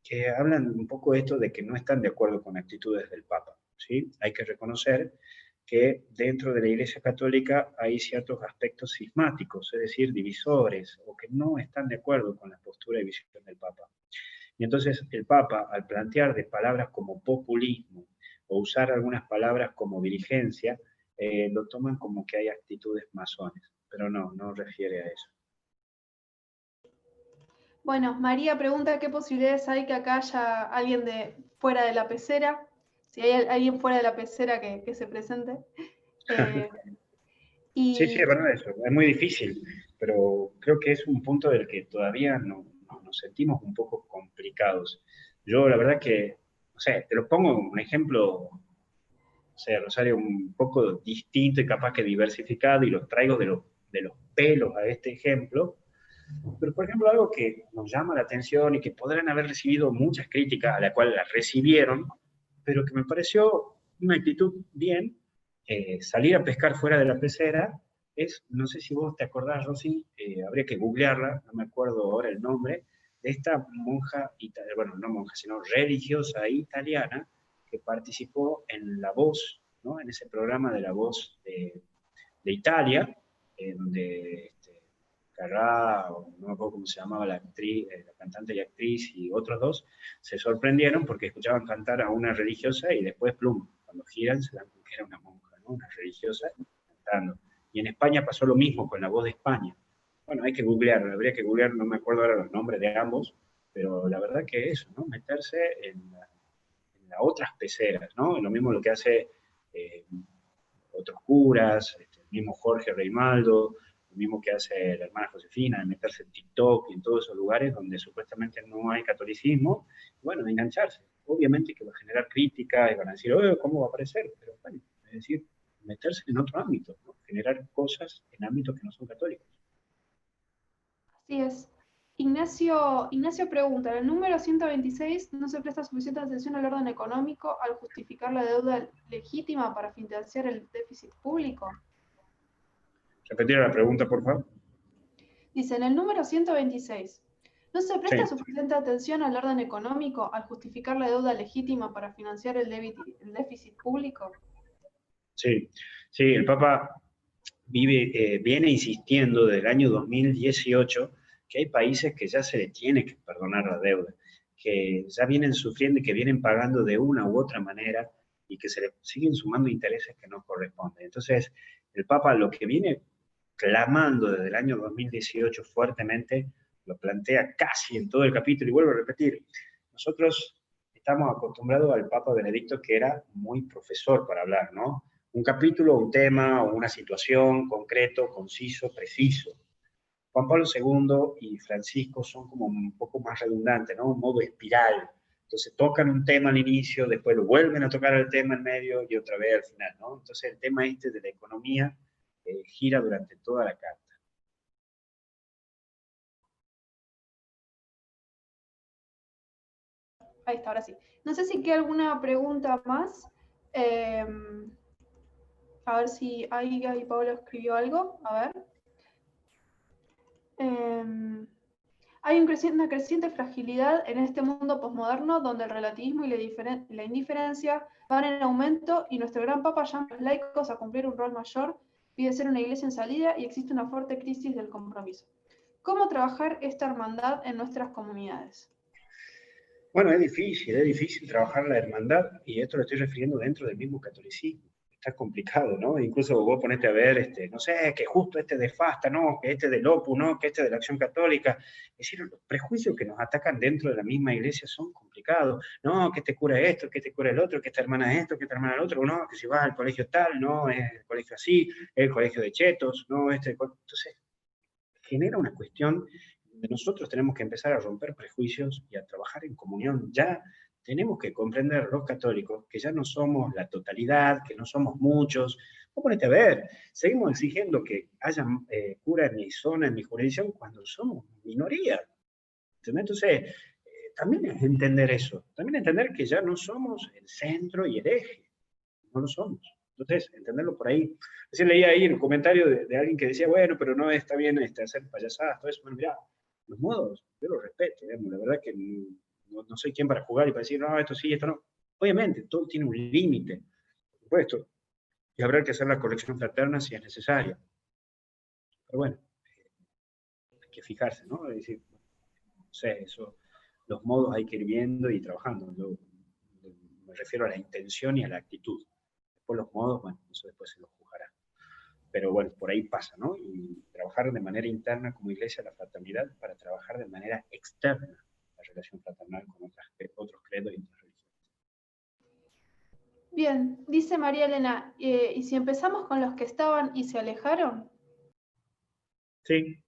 que hablan un poco de esto de que no están de acuerdo con actitudes del Papa, ¿sí? Hay que reconocer que dentro de la Iglesia Católica hay ciertos aspectos cismáticos, es decir, divisores, o que no están de acuerdo con la postura y visión del Papa. Y entonces el Papa, al plantear de palabras como populismo o usar algunas palabras como dirigencia, lo toman como que hay actitudes masones, pero no, no refiere a eso. Bueno, María pregunta qué posibilidades hay que acá haya alguien de fuera de la pecera, si hay alguien fuera de la pecera que se presente. Sí, sí, Y es verdad eso, es muy difícil, pero creo que es un punto del que todavía nos sentimos un poco complicados. Yo la verdad que, no sé, te lo pongo un ejemplo, o sea, Rosario, un poco distinto y capaz que diversificado, y los traigo de los pelos a este ejemplo. Pero, por ejemplo, algo que nos llama la atención y que podrán haber recibido muchas críticas, a la cual las recibieron, pero que me pareció una actitud bien, salir a pescar fuera de la pecera, es, no sé si vos te acordás, Rosy, habría que googlearla, no me acuerdo ahora el nombre, de esta monja, bueno, no monja, sino religiosa italiana, que participó en La Voz, ¿no? En ese programa de La Voz de Italia, donde Carrá, no me acuerdo cómo se llamaba la actriz, la cantante y actriz, y otros dos, se sorprendieron porque escuchaban cantar a una religiosa y después, plum, cuando giran se dan cuenta que era una monja, ¿no? Una religiosa cantando. Y en España pasó lo mismo con La Voz de España. Bueno, hay que googlear, habría que googlear, no me acuerdo ahora los nombres de ambos, pero la verdad que eso, ¿no? Meterse en las otras peceras, ¿no? Lo mismo lo que hace otros curas, el mismo Jorge Reinaldo, lo mismo que hace la hermana Josefina, de meterse en TikTok y en todos esos lugares donde supuestamente no hay catolicismo, bueno, de engancharse. Obviamente que va a generar críticas y van a decir, ¿cómo va a aparecer? Pero bueno, es decir, meterse en otro ámbito, ¿no? Generar cosas en ámbitos que no son católicos. así es. Ignacio pregunta, en el número 126 no se presta suficiente atención al orden económico al justificar la deuda legítima para financiar el déficit público. Repetir la pregunta, por favor. Dice, en el número 126, ¿no se presta Sí. suficiente atención al orden económico al justificar la deuda legítima para financiar el déficit público? Sí, sí, el Papa viene insistiendo desde el año 2018 que hay países que ya se le tiene que perdonar la deuda, que ya vienen sufriendo y que vienen pagando de una u otra manera y que se le siguen sumando intereses que no corresponden. Entonces, el Papa lo que viene clamando desde el año 2018 fuertemente, lo plantea casi en todo el capítulo, y vuelvo a repetir, nosotros estamos acostumbrados al Papa Benedicto, que era muy profesor para hablar, ¿no? Un capítulo, un tema o una situación concreto, conciso, preciso. Juan Pablo II y Francisco son como un poco más redundantes, ¿no? Un modo espiral. Entonces tocan un tema al inicio, después lo vuelven a tocar el tema en medio y otra vez al final, ¿no? Entonces el tema este de la economía gira durante toda la carta. Ahí está, ahora sí. No sé si queda alguna pregunta más. A ver si ahí Pablo escribió algo. A ver. Hay una creciente fragilidad en este mundo posmoderno donde el relativismo y la indiferencia van en aumento y nuestro gran Papa llama a los laicos a cumplir un rol mayor, pide ser una iglesia en salida y existe una fuerte crisis del compromiso. ¿Cómo trabajar esta hermandad en nuestras comunidades? Bueno, es difícil trabajar la hermandad, y esto lo estoy refiriendo dentro del mismo catolicismo. Está complicado, ¿no? Incluso vos ponete a ver, no sé, que justo este de Fasta, ¿no? Que este del Opus, ¿no? Que este de la Acción Católica. Es decir, los prejuicios que nos atacan dentro de la misma iglesia son complicados. No, que este cura esto, que este cura el otro, que esta hermana esto, que esta hermana el otro. No, que si vas al colegio tal, no, es el colegio así, es el colegio de chetos, no, Entonces, genera una cuestión donde nosotros tenemos que empezar a romper prejuicios y a trabajar en comunión. Ya tenemos que comprender los católicos que ya no somos la totalidad, que no somos muchos. Vos ponete a ver, seguimos exigiendo que haya cura en mi zona, en mi jurisdicción, cuando somos minoría. ¿Entendés? Entonces, también es entender eso, también entender que ya no somos el centro y el eje, no lo somos. Entonces, entenderlo por ahí. Recién leía ahí un comentario de alguien que decía, bueno, pero no está bien hacer payasadas, todo eso. Bueno, mirá, los modos, yo los respeto, digamos, la verdad que no soy quien para jugar y para decir, no, esto sí, esto no. Obviamente, todo tiene un límite, por supuesto, y habrá que hacer la corrección fraterna si es necesaria. Pero bueno, hay que fijarse, ¿no? Es decir, no sé, eso, los modos hay que ir viendo y trabajando. Yo me refiero a la intención y a la actitud. Después los modos, bueno, eso después se los juzgará. Pero bueno, por ahí pasa, ¿no? Y trabajar de manera interna como iglesia la fraternidad para trabajar de manera externa la relación fraternal con otros credos y otras religiones. Bien, dice María Elena, ¿y si empezamos con los que estaban y se alejaron? Sí.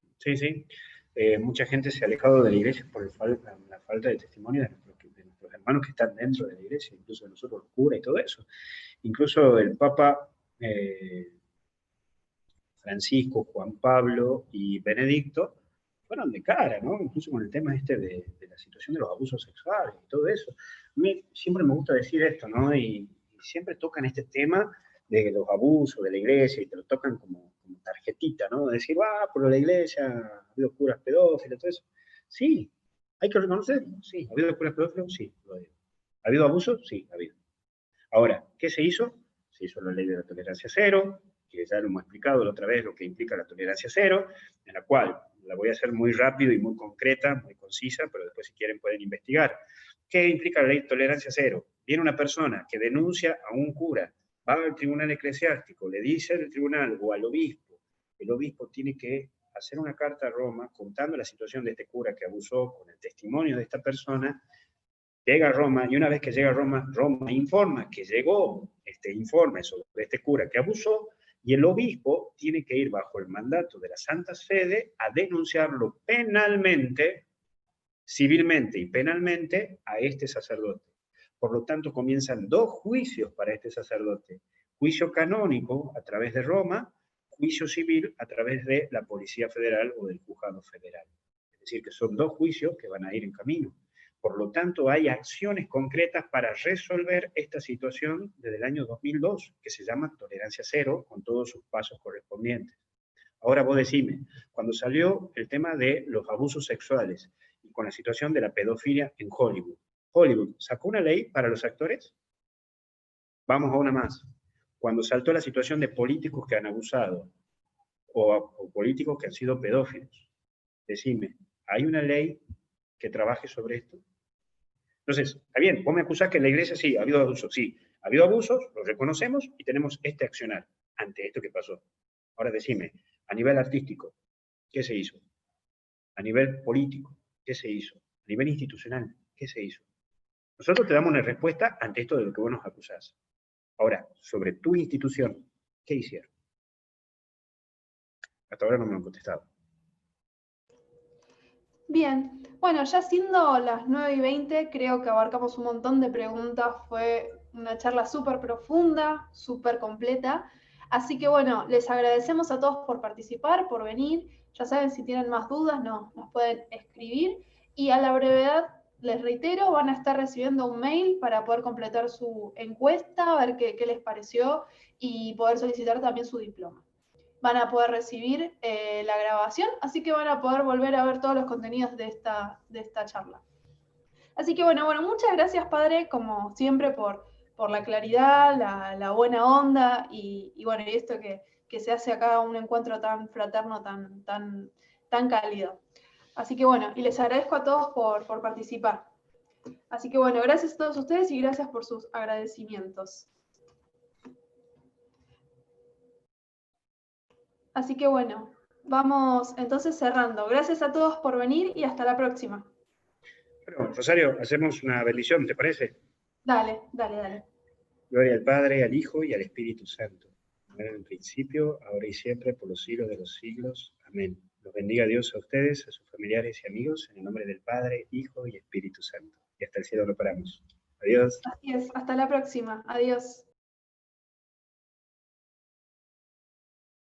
Mucha gente se ha alejado de la iglesia por la falta de testimonio de nuestros hermanos que están dentro de la iglesia, incluso de nosotros los curas y todo eso. Incluso el Papa Francisco, Juan Pablo y Benedicto fueron de cara, ¿no? Incluso con el tema de la situación de los abusos sexuales y todo eso. A mí siempre me gusta decir esto, ¿no? Y siempre tocan este tema de los abusos de la iglesia y te lo tocan como tarjetita, ¿no? De decir, por la iglesia ha habido curas pedófilos, todo eso. Sí, hay que reconocer, sí, ha habido curas pedófilos, sí, lo ha habido. ¿Ha habido abusos? Sí, ha habido. Ahora, ¿qué se hizo? Se hizo la ley de la tolerancia cero, que ya lo hemos explicado la otra vez lo que implica la tolerancia cero, en la cual la voy a hacer muy rápido y muy concreta, muy concisa, pero después si quieren pueden investigar. ¿Qué implica la ley de tolerancia cero? Viene una persona que denuncia a un cura, va al tribunal eclesiástico, le dice al tribunal o al obispo, el obispo tiene que hacer una carta a Roma contando la situación de este cura que abusó con el testimonio de esta persona. Llega a Roma, y una vez que llega a Roma, Roma informa que llegó este informe sobre este cura que abusó, y el obispo tiene que ir bajo el mandato de la Santa Sede a denunciarlo penalmente, civilmente y penalmente a este sacerdote. Por lo tanto, comienzan dos juicios para este sacerdote. Juicio canónico a través de Roma, juicio civil a través de la Policía Federal o del Juzgado Federal. Es decir, que son dos juicios que van a ir en camino. Por lo tanto, hay acciones concretas para resolver esta situación desde el año 2002, que se llama tolerancia cero, con todos sus pasos correspondientes. Ahora vos decime, cuando salió el tema de los abusos sexuales y con la situación de la pedofilia en Hollywood, ¿Hollywood sacó una ley para los actores? Vamos a una más. Cuando saltó la situación de políticos que han abusado o políticos que han sido pedófilos, decime, ¿hay una ley que trabaje sobre esto? Entonces, está bien, vos me acusás que en la iglesia sí, ha habido abusos, sí, ha habido abusos, los reconocemos y tenemos este accionar ante esto que pasó. Ahora decime, a nivel artístico, ¿qué se hizo? A nivel político, ¿qué se hizo? A nivel institucional, ¿qué se hizo? Nosotros te damos una respuesta ante esto de lo que vos nos acusás. Ahora, sobre tu institución, ¿qué hicieron? Hasta ahora no me han contestado. Bien, bueno, ya siendo las 9:20, creo que abarcamos un montón de preguntas. Fue una charla súper profunda, súper completa. Así que bueno, les agradecemos a todos por participar, por venir. Ya saben, si tienen más dudas, nos pueden escribir. Y a la brevedad les reitero, van a estar recibiendo un mail para poder completar su encuesta, ver qué les pareció y poder solicitar también su diploma. Van a poder recibir la grabación, así que van a poder volver a ver todos los contenidos de esta charla. Así que bueno, muchas gracias, padre, como siempre, por la claridad, la buena onda y bueno, y esto que se hace acá un encuentro tan fraterno, tan cálido. Así que bueno, y les agradezco a todos por participar. Así que bueno, gracias a todos ustedes y gracias por sus agradecimientos. Así que bueno, vamos entonces cerrando. Gracias a todos por venir y hasta la próxima. Bueno, Rosario, hacemos una bendición, ¿te parece? Dale, dale, dale. Gloria al Padre, al Hijo y al Espíritu Santo. Como era en el principio, ahora y siempre, por los siglos de los siglos. Amén. Los bendiga Dios a ustedes, a sus familiares y amigos, en el nombre del Padre, Hijo y Espíritu Santo. Y hasta el cielo lo paramos. Adiós. Así es, hasta la próxima. Adiós.